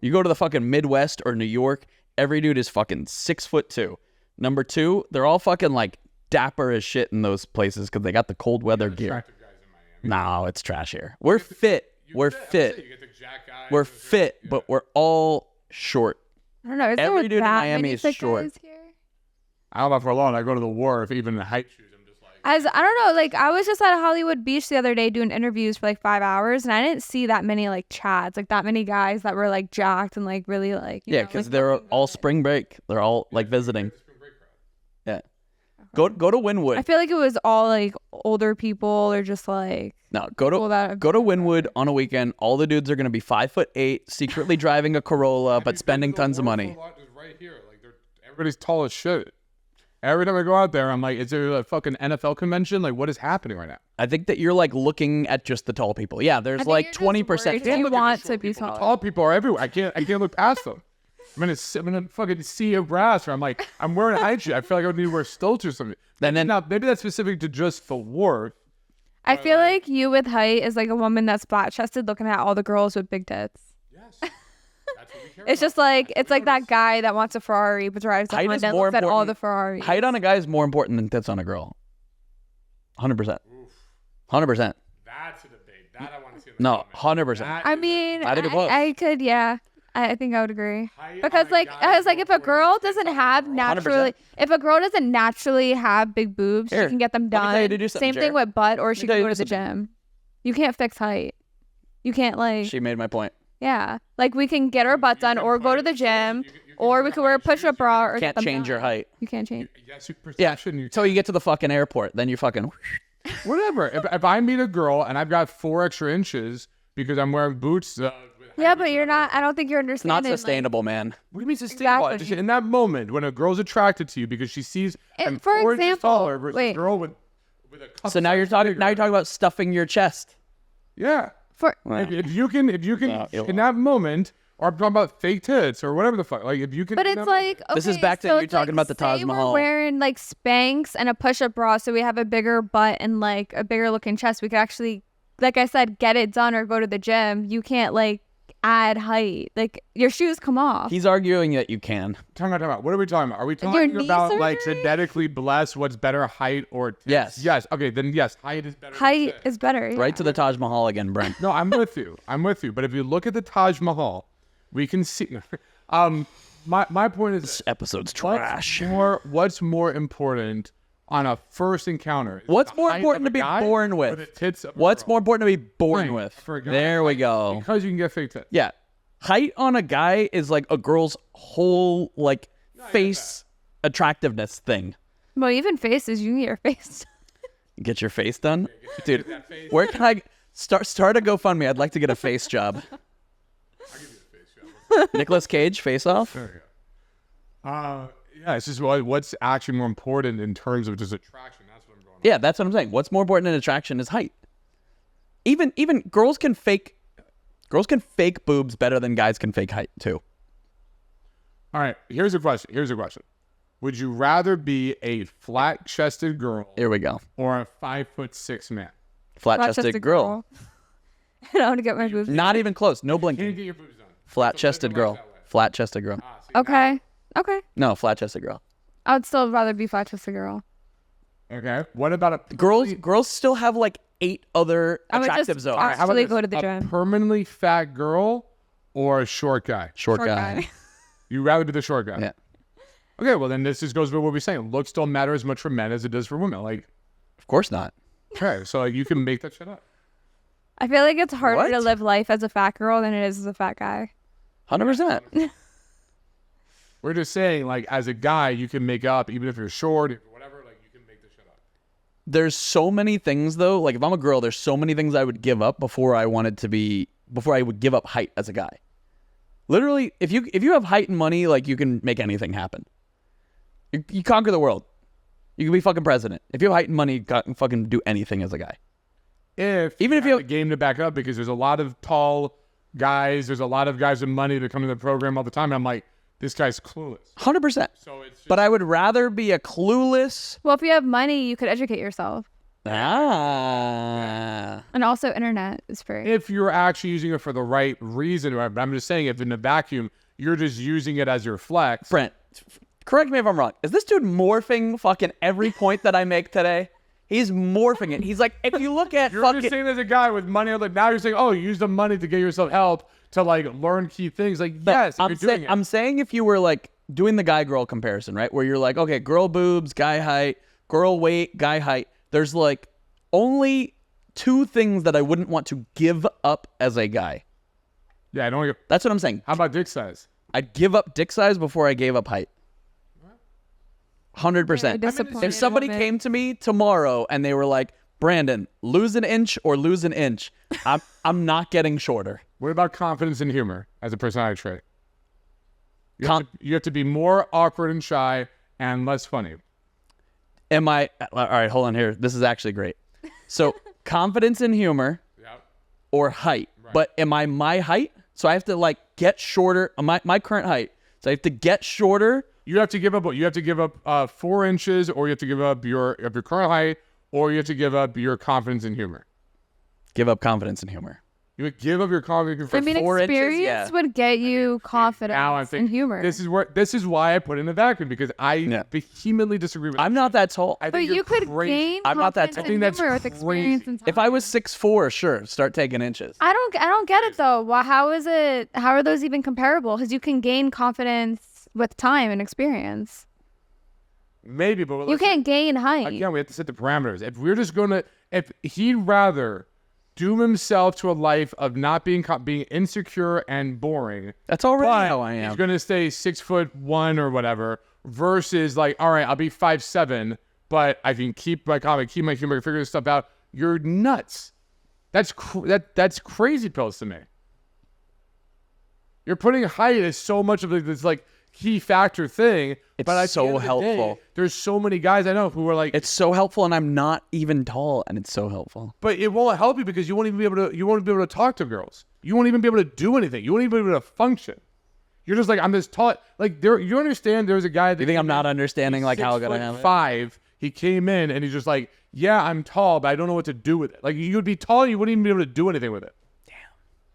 You go to the fucking Midwest or New York, every dude is fucking 6'2". Number two, they're all fucking like dapper as shit in those places because they got the cold weather gear. Attractive guys in Miami. No, it's trash here. We're fit. We're fit. You get the jack guys. We're fit, but we're all short. I don't know. Is Every there dude in that Miami many is thick short. guys here? I don't know for long. I go to the war. If even the height shoes, I'm just like. I don't know. Like I was just at Hollywood Beach the other day doing interviews for like 5 hours, and I didn't see that many like chads, like that many guys that were like jacked and like really like. Yeah, know, because like, they're looking all good. spring break. They're all like visiting. Spring break crowd. Yeah. Go to Wynwood. I feel like it was all like older people or just like No, go people to that go to Wynwood on a weekend. All the dudes are gonna be 5'8", secretly driving a Corolla, but spending tons of money. Is right here. Like everybody's tall as shit. Every time I go out there, I'm like, is there a fucking NFL convention? Like, what is happening right now? I think that you're like looking at just the tall people. Yeah, there's think like you're just 20%. worried. You Look at want the short to be people. tall. Tall people are everywhere. I can't look past them. I'm in a fucking sea of brass where I'm like, I'm wearing a high shoe. I feel like I would need to wear stilts or something. And then Now, maybe that's specific to just the war. I feel like you with height is like a woman that's flat chested looking at all the girls with big tits. Yes. That's what we care It's just like it's like that guy that wants a Ferrari but drives a Height Honda is and more looks at all important. the Ferraris. height on a guy is more important than tits on a girl. 100%. 100%. That's a debate. That I want to see. No, 100%. I mean, I think it was. I could, yeah. I think I would agree. Height Because on a like, guy I was is like, more if a important girl than tits doesn't on a have girl. naturally, if a girl doesn't naturally have big boobs, Here, she can get them let me tell you done. to do something, Same thing Jared. with butt, or she tell can you go to to do the something. gym. You can't fix height. You can't like, She made my point. yeah. Like we can get our butt done, or go to the gym, or we could wear a push-up bra, or get Can't them change your done. height. You can't change. Yes, your Yeah. perception. You Until you get to the fucking airport, then you fucking. whatever. If I meet a girl and I've got 4 extra inches because I'm wearing boots. With Yeah, but you're not. I don't think you're It's not understanding. like- sustainable, man. What do you mean sustainable? Exactly. Just in that moment when a girl's attracted to you because she sees I'm for 4 inches example, taller versus wait. a girl with a cup So now you're size talking. bigger. Now you're talking about stuffing your chest. Yeah. For If you can, in that moment, or I'm talking about fake tits or whatever the fuck. Like if you can. But in it's that like, okay, This is back to so you it's talking like, about the Taj say Mahal. We're wearing like Spanx and a push-up bra, so we have a bigger butt and like a bigger looking chest. We could actually, like I said, get it done or go to the gym. You can't like add height. Like your shoes come off. He's arguing that you can. Time out. What are we talking about? Are we Your talking knee about like surgery? genetically blessed? What's better, height or tits? Yes. Yes. Okay, then yes, height is better. than Height tits. is better. Yeah. Right to the Taj Mahal again, Brent. No, I'm with you. But if you look at the Taj Mahal, we can see. My point is This episode's trash. What's more important on a first encounter? Is it What's the more height important of to a be guy born or with? the tits of a What's girl? more important to be born Right, with? for a guy. There we go. Because you can get fake tits. Yeah. Height on a guy is like a girl's whole like face attractiveness thing. Well, even faces, you can get your face. Get your face done? Dude, where can I start a GoFundMe? I'd like to get a face job. Nicolas Cage, Face Off. There you go. Yeah, it's just what's actually more important in terms of just attraction. That's what I'm going on. Yeah, that's what I'm saying. What's more important in attraction is height. Even girls can fake boobs better than guys can fake height too. All right, here's a question. Would you rather be a flat-chested girl Here we go. or a 5'6" man? Flat-chested girl. I don't want to get my boobs. Not even close. No Can't blinking. get your boobs done. Flat-chested girl. Flat-chested girl. Okay. Okay. No, flat-chested girl. I would still rather be flat chested girl. Okay. What about a Girls still have like 8 other I would attractive just zones. how about actually this? go to the a gym. permanently fat girl or a short guy? Short guy. You'd rather be the short guy. Yeah. Okay, well then this just goes with what we're saying. Looks don't matter as much for men as it does for women. Like, Of course not. okay, so like, you can make that shit up. I feel like it's harder to What? live life as a fat girl than it is as a fat guy. 100%. We're just saying, like, as a guy, you can make up even if you're short, if whatever. Like, you can make this shit up. There's so many things though. Like if I'm a girl, there's so many things I would give up before I would give up height as a guy. Literally, if you have height and money, like you can make anything happen. You conquer the world. You can be fucking president. If you have height and money, you can fucking do anything as a guy. Even if you have the game to back up, because there's a lot of tall guys, there's a lot of guys with money that come to the program all the time. I'm like, this guy's clueless. 100%. So it's just, But I would rather be a clueless. Well, if you have money, you could educate yourself. Ah. And also internet is free. if you're actually using it for the right reason. But I'm just saying, if in a vacuum, you're just using it as your flex. Brent, correct me if I'm wrong. Is this dude morphing fucking every point that I make today? He's morphing it. He's like, if you look at You're fucking... just saying there's a guy with money. Like, now you're saying, oh, use the money to get yourself help to like learn key things. Like, yes, I'm, you're doing it. I'm saying if you were like doing the guy-girl comparison, right? Where you're like, okay, girl boobs, guy height, girl weight, guy height. There's like only 2 things that I wouldn't want to give up as a guy. Yeah, I don't. That's what I'm saying. How about dick size? I'd give up dick size before I gave up height. 100%. Very disappointed If somebody woman. came to me tomorrow and they were like, Brandon, lose an inch or lose an inch, I'm not getting shorter. What about confidence and humor as a personality trait? You have to be more awkward and shy and less funny. All right, hold on here. This is actually great. So confidence and humor Yep. or height. But am I my height? So I have to like get shorter. My current height. So I have to get shorter. You have to give up. You have to give up 4 inches, or you have to give up your current height, or you have to give up your confidence and humor. Give up confidence and humor. You would give up your confidence. I mean, 4 inches, experience yeah. would get you confidence Now I'm thinking and humor. This is why I put in the vacuum, because I vehemently disagree with. I'm not that tall. I But think you you're could crazy. gain I'm not that confidence tall. I think and that's humor with experience crazy. and time. If I was 6'4", sure, start taking inches. I don't get it though. Why? How is it? How are those even comparable? Because you can gain confidence with time and experience. Maybe, but You can't gain height. Again, we have to set the parameters. If we're just gonna, if he'd rather doom himself to a life of not being insecure and boring, That's already but how I am. he's gonna stay 6'1" or whatever, versus like, all right, I'll be 5'7", but I can keep my comic, keep my humor, figure this stuff out. You're nuts. That's that's crazy pills to me. You're putting height as so much of this like key factor thing. It's but at the so end of the day, helpful. there's so many guys I know who are like, It's so helpful, and I'm not even tall, and it's so helpful. but it won't help you because you won't even be able to. You won't be able to talk to girls. You won't even be able to do anything. You won't even be able to function. You're just like, I'm this tall. Like there, you understand? There's a guy that You think I'm came not in, understanding he's like how good I 6'5". am? He came in and he's just like, yeah, I'm tall, but I don't know what to do with it. Like you would be tall, and you wouldn't even be able to do anything with it.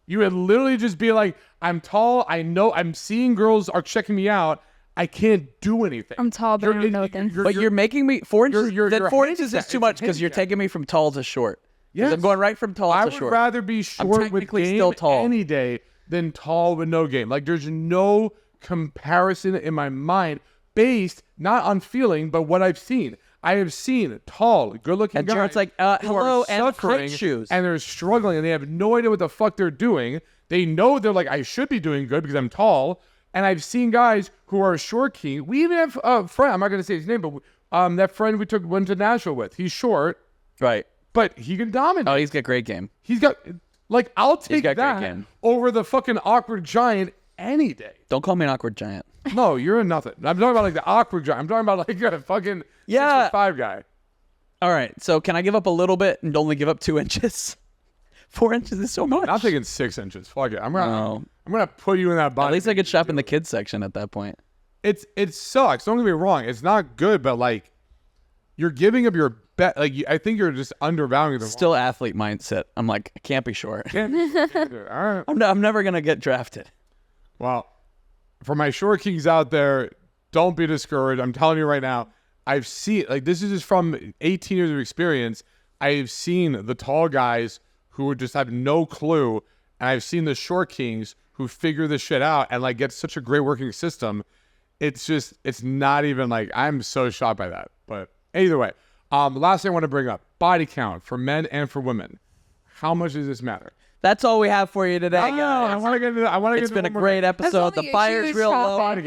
You would literally just be like, I'm tall. I know. I'm seeing girls are checking me out. I can't do anything. I'm tall, but I don't know them. But you're making me 4 inches. you're Then 4 inches is handicapped. too It's much because you're handicapped. taking me from tall to short. 'Cause Yes. I'm going right from tall I to would short. rather be short with technically game still tall. any day than tall with no game. Like there's no comparison in my mind based not on feeling, but what I've seen. I have seen tall, good-looking And guys Jared's like, who are hello, and suffering, height shoes. and they're struggling, and they have no idea what the fuck they're doing. They know they're like, I should be doing good because I'm tall. And I've seen guys who are short key. We even have a friend. I'm not going to say his name, but that friend we went to Nashville with. He's short, Right. but he can dominate. Oh, he's got great game. He's got, like, I'll take got great that game. over the fucking awkward giant any day. Don't call me an awkward giant. No, you're a nothing. I'm talking about like the awkward giant. I'm talking about like a fucking 6'5" guy. All right. So can I give up a little bit and only give up 2 inches? 4 inches is so much. I'm thinking 6 inches. Fuck it. I'm gonna put you in that body. At least I could shop in the kids section at that point. It sucks. Don't get me wrong. It's not good, but like you're giving up your bet. Like I think you're just undervaluing the Still athlete mindset. I'm like, I can't be short. Can't do it. All right. I'm never gonna get drafted. Well, for my short kings out there, don't be discouraged. I'm telling you right now, I've seen, like, this is just from 18 years of experience. I've seen the tall guys who would just have no clue, and I've seen the short kings who figure this shit out and like get such a great working system. It's just, it's not even like, I'm so shocked by that. But either way, last thing I want to bring up, body count for men and for women. How much does this matter? That's all we have for you today, guys. I want to get into that. It's been a great episode. The fire's real low.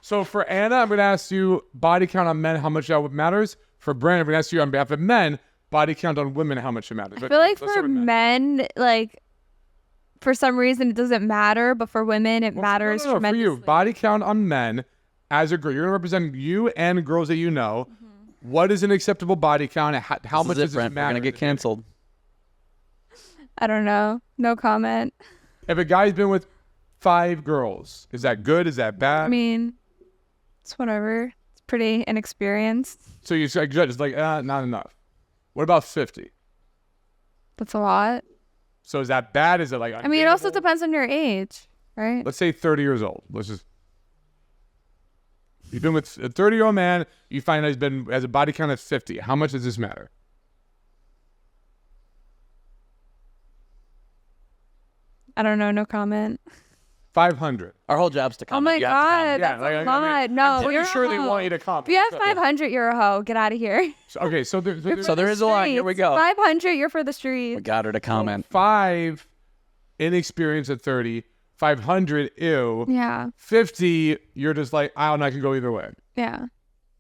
So for Anna, I'm going to ask you body count on men, how much that matters. For Brandon, I'm going to ask you on behalf of men, body count on women, how much it matters. I feel like for men, like, for some reason it doesn't matter, but for women it matters tremendously. For you, body count on men as a girl. You're going to represent you and girls that you know. Mm-hmm. What is an acceptable body count? How much does it matter? We're going to get canceled. I don't know. No comment. If a guy's been with 5 girls, is that good? Is that bad? I mean, it's whatever. It's pretty inexperienced. So you judge, it's like, not enough. What about 50? That's a lot. So is that bad? Is it like I mean, it also depends on your age, right? Let's say 30 years old. You've been with a 30-year-old man. You find out has a body count of 50. How much does this matter? I don't know. No comment. 500. Our whole job's to Oh comment. my You have to comment. God. That's a lot. I'm No, pretty you're sure a they hoe. want you to comment. If you have 500, you're a hoe. Get out of here. Okay, so So there is a lot. Here we go. 500, you're for the streets. We got her to comment. 5 inexperienced at 30. 500, ew. Yeah. 50, you're just like, I don't know, I can go either way. Yeah.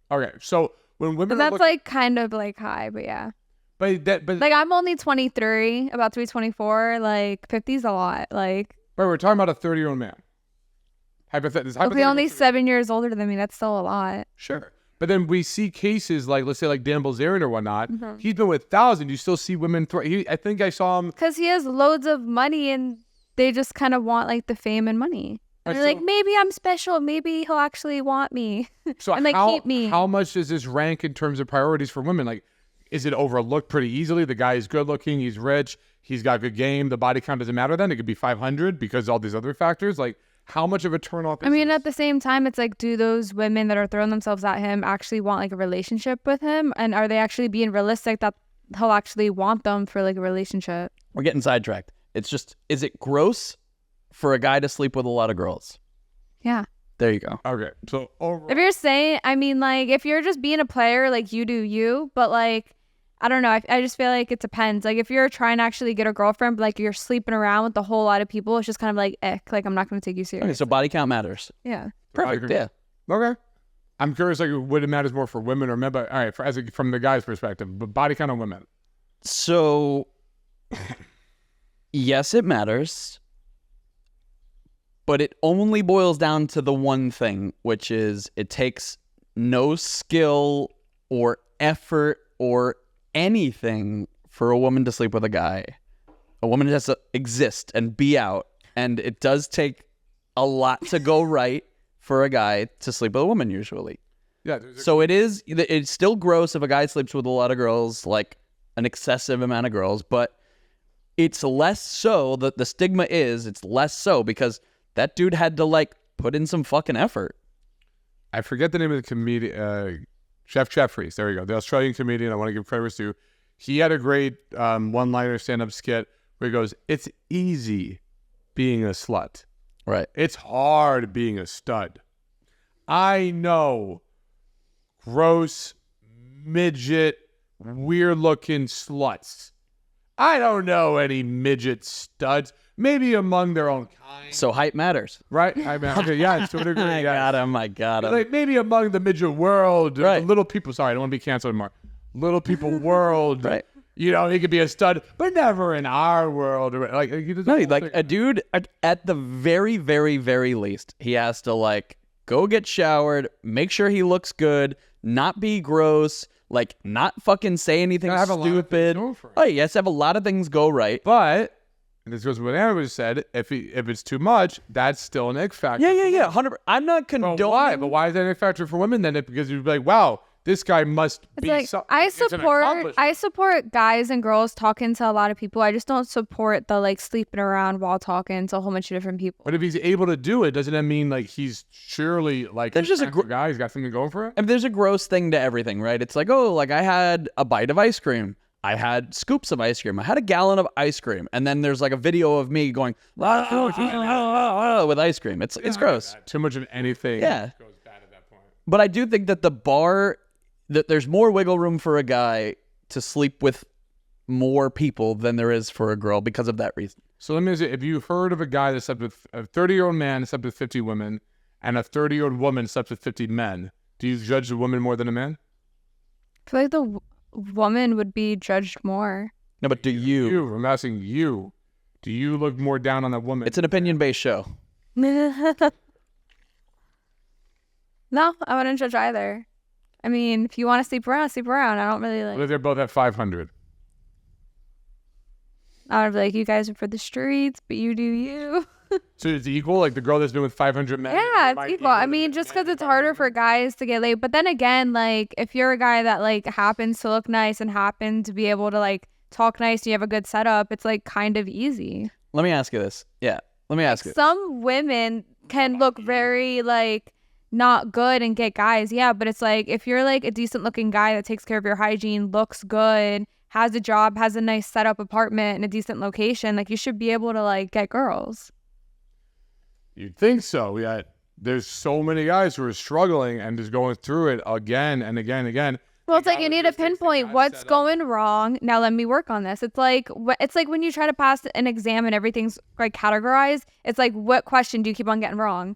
Okay, so when women But are that's like kind of like high, but yeah. but Like I'm only 23, about to be 24. Like 50 is a lot. Like but we're talking about a 30-year-old man. if you're only 7 years older than me, that's still a lot. Sure. But then we see cases like, let's say like Dan Bilzerian or whatnot. Mm-hmm. He's been with thousands. You still see women. I think I saw him. Because he has loads of money and they just kind of want like the fame and money. And they're like, maybe I'm special. Maybe he'll actually want me. So and like keep me. How much does this rank in terms of priorities for women? Like, is it overlooked pretty easily? The guy is good looking. He's rich. He's got good game. The body count doesn't matter then. It could be 500 because all these other factors. Like, how much of a turnoff is this? At the same time, it's like, do those women that are throwing themselves at him actually want like a relationship with him? And are they actually being realistic that he'll actually want them for like a relationship? We're getting sidetracked. It's just, is it gross for a guy to sleep with a lot of girls? Yeah. There you go. Okay. So overall, if you're saying, like if you're just being a player, like you do you, but like, I don't know. I just feel like it depends. Like if you're trying to actually get a girlfriend, but like you're sleeping around with a whole lot of people, it's just kind of like, like I'm not going to take you seriously. Okay, so body count matters. Yeah. Perfect. Yeah. Okay. I'm curious, like, would it matters more for women or men? But all right, from the guy's perspective, but body count on women. So, yes, it matters. But it only boils down to the one thing, which is it takes no skill or effort or anything for a woman to sleep with a guy. A woman has to exist and be out. And it does take a lot to go right for a guy to sleep with a woman usually. Yeah. So it's still gross if a guy sleeps with a lot of girls, like an excessive amount of girls, but it's less so, the stigma is, it's less so because that dude had to like put in some fucking effort. I forget the name of the comedian, Jeff Jeffries. There we go. The Australian comedian. I want to give credit to. He had a great one-liner stand-up skit where he goes, "It's easy being a slut. Right. It's hard being a stud. I know gross, midget, weird-looking sluts. I don't know any midget studs. Maybe among their own kind." So height matters. Right? I mean, okay, yeah, to a degree. I got him. Like maybe among the midget world, Right. the little people. Sorry, I don't want to be canceled anymore. Little people world. Right. You know, he could be a stud, but never in our world. Like, No, like a dude at the very, very, very least, he has to like go get showered, make sure he looks good, not be gross, like not fucking say anything have a lot of things stupid. going for him. Oh, he has to have a lot of things go right. But, and this goes with what Aaron said, if it's too much, that's still an ick factor. Yeah. 100%. I'm not condoning. But why? But why is that an ick factor for women then? Because you'd be like, wow, this guy must It's be like something. I support guys and girls talking to a lot of people. I just don't support the like sleeping around while talking to a whole bunch of different people. But if he's able to do it, doesn't that mean like he's surely like There's just a guy? He's got something going for it. I mean, there's a gross thing to everything, right? It's like, oh, like I had a bite of ice cream. I had scoops of ice cream. I had a gallon of ice cream. And then there's like a video of me going with ice cream. It's gross. Too much of anything. Yeah. Goes bad at that point. But I do think that the bar, that there's more wiggle room for a guy to sleep with more people than there is for a girl because of that reason. So let me ask you, if you heard of a guy that slept with a 30-year-old man that slept with 50 women and a 30-year-old woman slept with 50 men, do you judge the woman more than a man? I feel like the woman would be judged more. No, but do you? I'm asking you. Do you look more down on that woman? It's an opinion-based show. No, I wouldn't judge either. I mean, if you want to sleep around, sleep around. I don't really What like. if they're both at 500? I would be like, you guys are for the streets, but you do you. So it's equal? Like the girl that's been with 500 men? Yeah, might it's equal. I the mean, just man because it's with harder 500 for guys to get laid. But then again, like, if you're a guy that, like, happens to look nice and happen to be able to, like, talk nice and you have a good setup, it's, like, kind of easy. Let me ask you this. Yeah, let me ask you. Some women can look very, like, not good and get guys. Yeah, but it's, like, if you're, like, a decent-looking guy that takes care of your hygiene, looks good, has a job, has a nice setup apartment in a decent location, like, you should be able to, like, get girls. You'd think so, yet there's so many guys who are struggling and just going through it again and again and again. Well, it's like you need to pinpoint what's going wrong. Now let me work on this. It's like when you try to pass an exam and everything's like categorized. It's like, what question do you keep on getting wrong?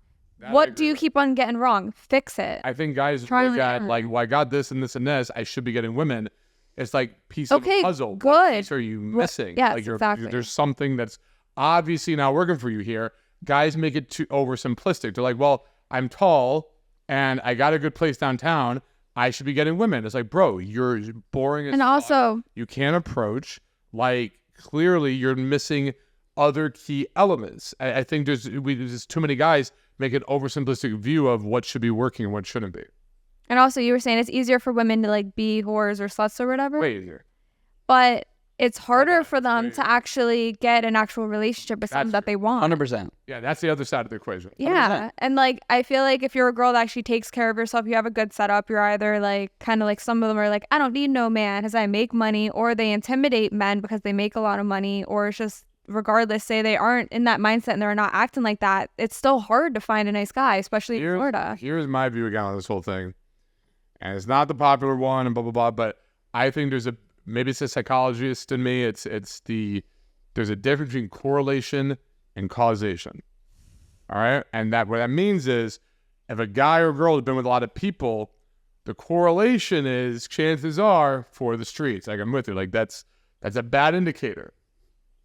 What do you keep on getting wrong? Fix it. I think guys Try look and at error. like, well, I got this and this and this. I should be getting women. It's like piece of Okay, a puzzle. What good. piece are you missing? yes, like exactly. There's something that's obviously not working for you here. Guys make it too oversimplistic. They're like, well, I'm tall and I got a good place downtown. I should be getting women. It's like, bro, you're boring as And fuck. also, You can't approach. Like, clearly you're missing other key elements. I think there's just too many guys make an oversimplistic view of what should be working and what shouldn't be. you were saying it's easier for women to like be whores or sluts or whatever. Way easier. But it's harder for way them to actually get an actual relationship with someone That's that they want. 100%. Yeah, that's the other side of the equation. Yeah. And like, I feel like if you're a girl that actually takes care of yourself, you have a good setup, you're either like, kind of like some of them are like, I don't need no man because I make money, or they intimidate men because they make a lot of money, or it's just regardless, say they aren't in that mindset and they're not acting like that. It's still hard to find a nice guy, especially in Florida. Here's my view again on this whole thing. And it's not the popular one and blah, blah, blah, but I think maybe it's a psychologist in me. There's a difference between correlation and causation. All right. And what that means is if a guy or girl has been with a lot of people, the correlation is chances are for the streets. Like I'm with you. Like that's a bad indicator.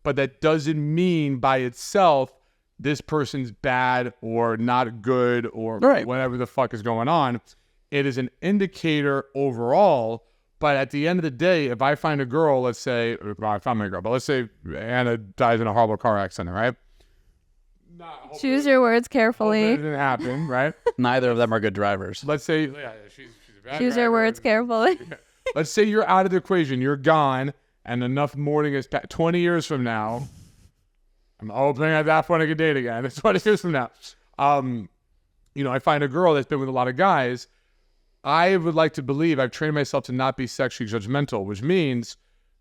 But that doesn't mean by itself this person's bad or not good or whatever the fuck is going on. It is an indicator overall. But at the end of the day, if I find a girl, let's say, I found my girl, but let's say Anna dies in a horrible car accident, right? Choose your words It carefully. didn't happen, right? Neither of them are good drivers. Let's say, she's a bad Choose your driver. words carefully. Let's say you're out of the equation, you're gone, and enough mourning is 20 years from now. I'm hoping at that point I can date again. It's 20 years from now. I find a girl that's been with a lot of guys. I would like to believe I've trained myself to not be sexually judgmental, which means,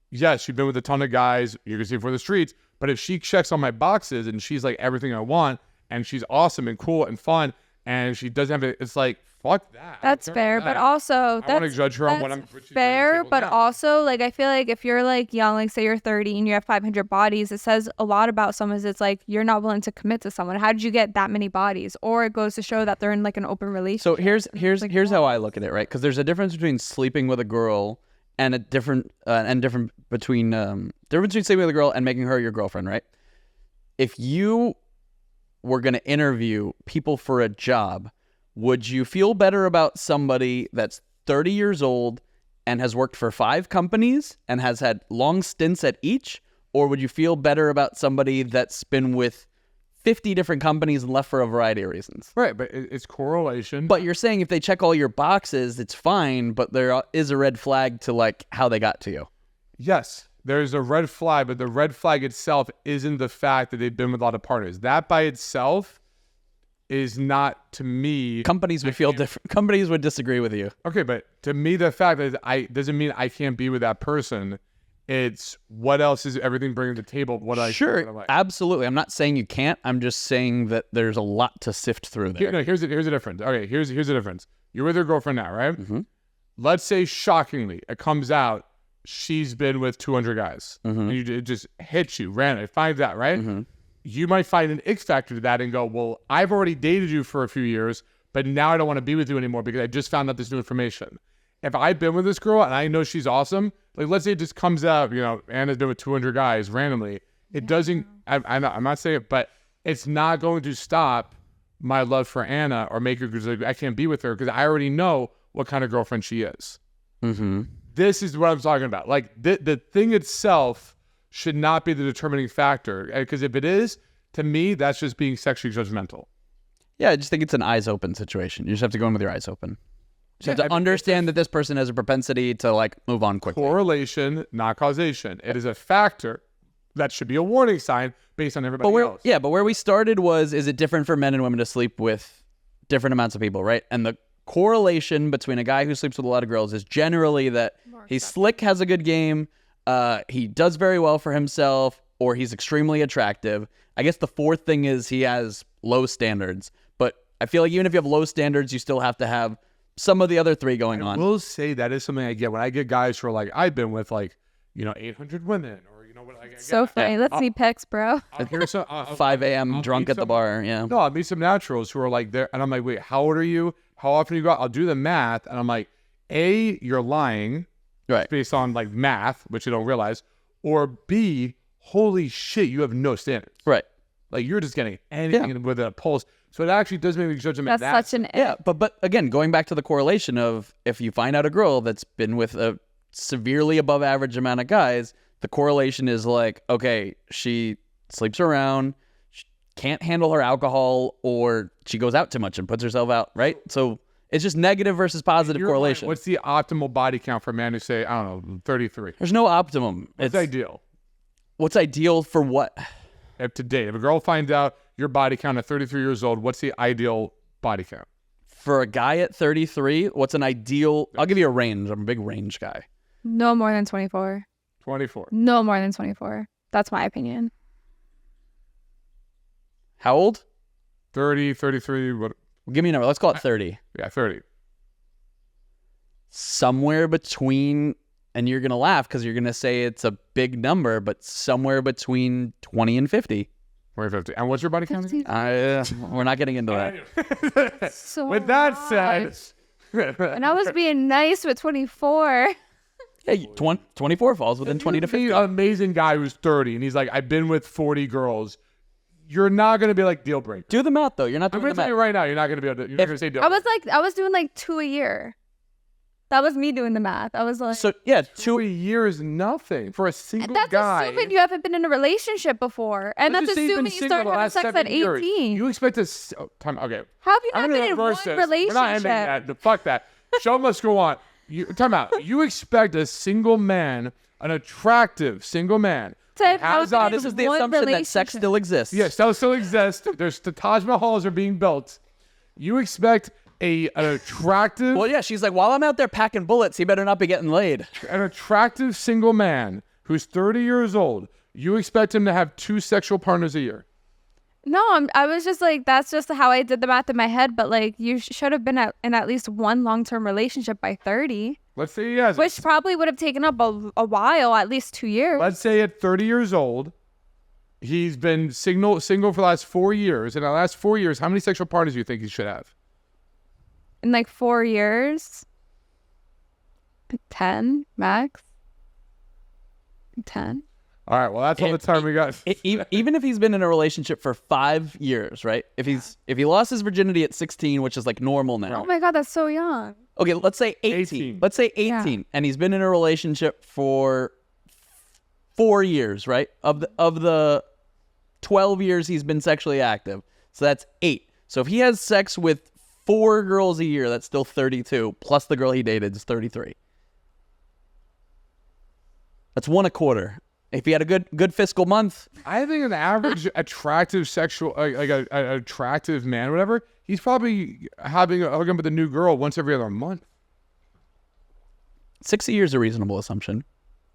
yes, she's been with a ton of guys. You can see her for the streets. But if she checks all my boxes and she's like everything I want, and she's awesome and cool and fun, and she doesn't have it, it's like, fuck that. That's fair, but also I want to that's judge her on what that's I'm. what she's bringing to the fair, table but now. also like I feel like if you're like young, like say you're 30 and you have 500 bodies, it says a lot about someone. It's like you're not willing to commit to someone. How did you get that many bodies? Or it goes to show that they're in like an open relationship. So here's how I look at it, right? Because there's a difference between sleeping with a girl and a different between sleeping with a girl and making her your girlfriend, right? If you were going to interview people for a job, would you feel better about somebody that's 30 years old and has worked for 5 companies and has had long stints at each? Or would you feel better about somebody that's been with 50 different companies and left for a variety of reasons? Right, but it's correlation. But you're saying if they check all your boxes, it's fine, but there is a red flag to like how they got to you. Yes, there's a red flag, but the red flag itself isn't the fact that they've been with a lot of partners. That by itself is not, to me... Companies would feel different. Companies would disagree with you. Okay, but to me, the fact that doesn't mean I can't be with that person. It's what else is everything bringing to the table? Sure, absolutely. I'm not saying you can't. I'm just saying that there's a lot to sift through there. Here's the difference. Okay, here's the difference. You're with your girlfriend now, right? Mm-hmm. Let's say, shockingly, it comes out she's been with 200 guys. Mm-hmm. And it just hits you randomly. It finds out, right? Mm-hmm. You might find an X factor to that and go, well, I've already dated you for a few years, but now I don't want to be with you anymore because I just found out this new information. If I've been with this girl and I know she's awesome, like let's say it just comes out, Anna's been with 200 guys randomly. It doesn't, I'm not saying it, but it's not going to stop my love for Anna or make her, because I can't be with her because I already know what kind of girlfriend she is. Mm-hmm. This is what I'm talking about. Like the thing itself should not be the determining factor, because if it is, to me, that's just being sexually judgmental. Yeah, I just think it's an eyes open situation. You just have to go in with your eyes open. You have to understand that this person has a propensity to like move on quickly. Correlation, not causation. It is a factor that should be a warning sign based on everybody else. Yeah, but where we started was, is it different for men and women to sleep with different amounts of people, right? And the correlation between a guy who sleeps with a lot of girls is generally that he's slick, has a good game, he does very well for himself, or he's extremely attractive. I guess the fourth thing is he has low standards. But I feel like even if you have low standards, you still have to have some of the other three going on. I will say that is something I get when I get guys who are like, I've been with 800 women, or what. So funny. Let's see pics, bro. I'll hear some 5 a.m. drunk at the bar. Yeah. No, I'll meet some naturals who are like there, and I'm like, wait, how old are you? How often do you go out? I'll do the math, and I'm like, A, you're lying, right, based on like math, which you don't realize, or B, holy shit, you have no standards. Right. Like you're just getting anything with a pulse. So it actually does make me judge them. That's such an but again, going back to the correlation of if you find out a girl that's been with a severely above average amount of guys, the correlation is like, okay, she sleeps around, she can't handle her alcohol, or she goes out too much and puts herself out, right? So it's just negative versus positive correlation. What's the optimal body count for a man who say, I don't know, 33? There's no optimum. It's ideal. What's ideal for what? If to date, if a girl finds out your body count at 33 years old, what's the ideal body count? For a guy at 33, what's an ideal? I'll give you a range. I'm a big range guy. No more than 24. 24. No more than 24. That's my opinion. How old? 30, 33. What? Give me a number. Let's call it 30. Yeah, 30. Somewhere between, and you're going to laugh because you're going to say it's a big number, but somewhere between 20 and 50. 50. And what's your body count? We're not getting into that. So with that said, and I was being nice with 24. Hey, 24 falls within 20 to 50. An amazing guy who's 30 and he's like, I've been with 40 girls. You're not going to be like deal breaker. Do the math though. You're not doing the math. I'm going to tell you right now, you're not going to be able to, you're not going to say deal breaker. I was doing like 2 a year. That was me doing the math. I was like, so yeah, 2 a year is nothing for a single that's guy. That's assuming you haven't been in a relationship before, and Let's that's assuming you started having sex at 18. Years. You expect to time? Okay. How have you not been in one relationship? We're not ending that. Fuck that. Show must go on. Time out. You expect a single man, an attractive single man. This is the assumption that sex still exists. Yes, that still exists. There's the Taj Mahals are being built. You expect an attractive... Well, yeah, she's like, while I'm out there packing bullets, he better not be getting laid. An attractive single man who's 30 years old, you expect him to have 2 sexual partners a year. No, I was just like, that's just how I did the math in my head. But like, you should have been in at least one long-term relationship by 30. Let's say he has. Which probably would have taken up a while, at least 2 years. Let's say at 30 years old, he's been single for the last 4 years. In the last 4 years, how many sexual partners do you think he should have? In like 4 years? 10 max. 10. All right, well, that's all the time we got. Even if he's been in a relationship for 5 years, right? If he lost his virginity at 16, which is like normal now. Oh my God, that's so young. Okay, let's say 18. 18. Let's say 18, Yeah. and he's been in a relationship for 4 years, right? Of the 12 years he's been sexually active, so that's 8. So if he has sex with 4 girls a year, that's still 32. Plus the girl he dated is 33. That's 1 a quarter. If he had a good fiscal month, I think an average attractive sexual, like an attractive man, or whatever, he's probably having a hookup with a new girl once every other month. 6 a year is a reasonable assumption.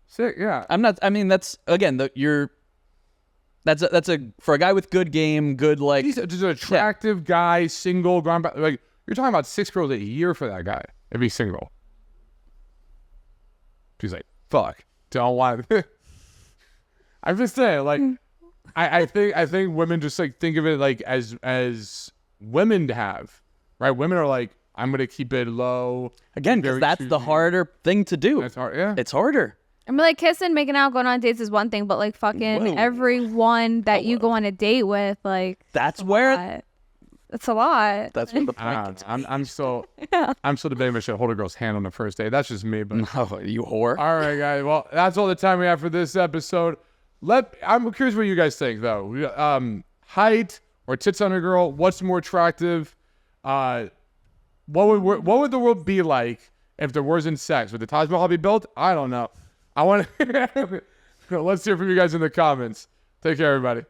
Sick, yeah. I'm not. I mean, that's again. That's a for a guy with good game, good like. He's just an attractive guy, single, gone back. Like you're talking about 6 girls a year for that guy if he's single. She's like, fuck, don't want. I'm just saying, like, I think women just like think of it like as women to have, right? Women are like, I'm gonna keep it low. Again, because very that's the choosy. harder thing to do. That's hard, yeah. It's harder. I mean, like kissing, making out, going on dates is one thing, but like fucking Whoa. everyone that you go on a date with, like That's where. lot. It's a lot. That's where the I point. don't know. I'm still debating if I should hold a girl's hand on the first date. That's just me, but Oh, you whore. all right, guys. Well, that's all the time we have for this episode. I'm curious what you guys think, though. Height or tits on a girl? What's more attractive? What would the world be like if there wasn't sex? Would the Taj Mahal be built? I don't know. Let's hear from you guys in the comments. Take care, everybody.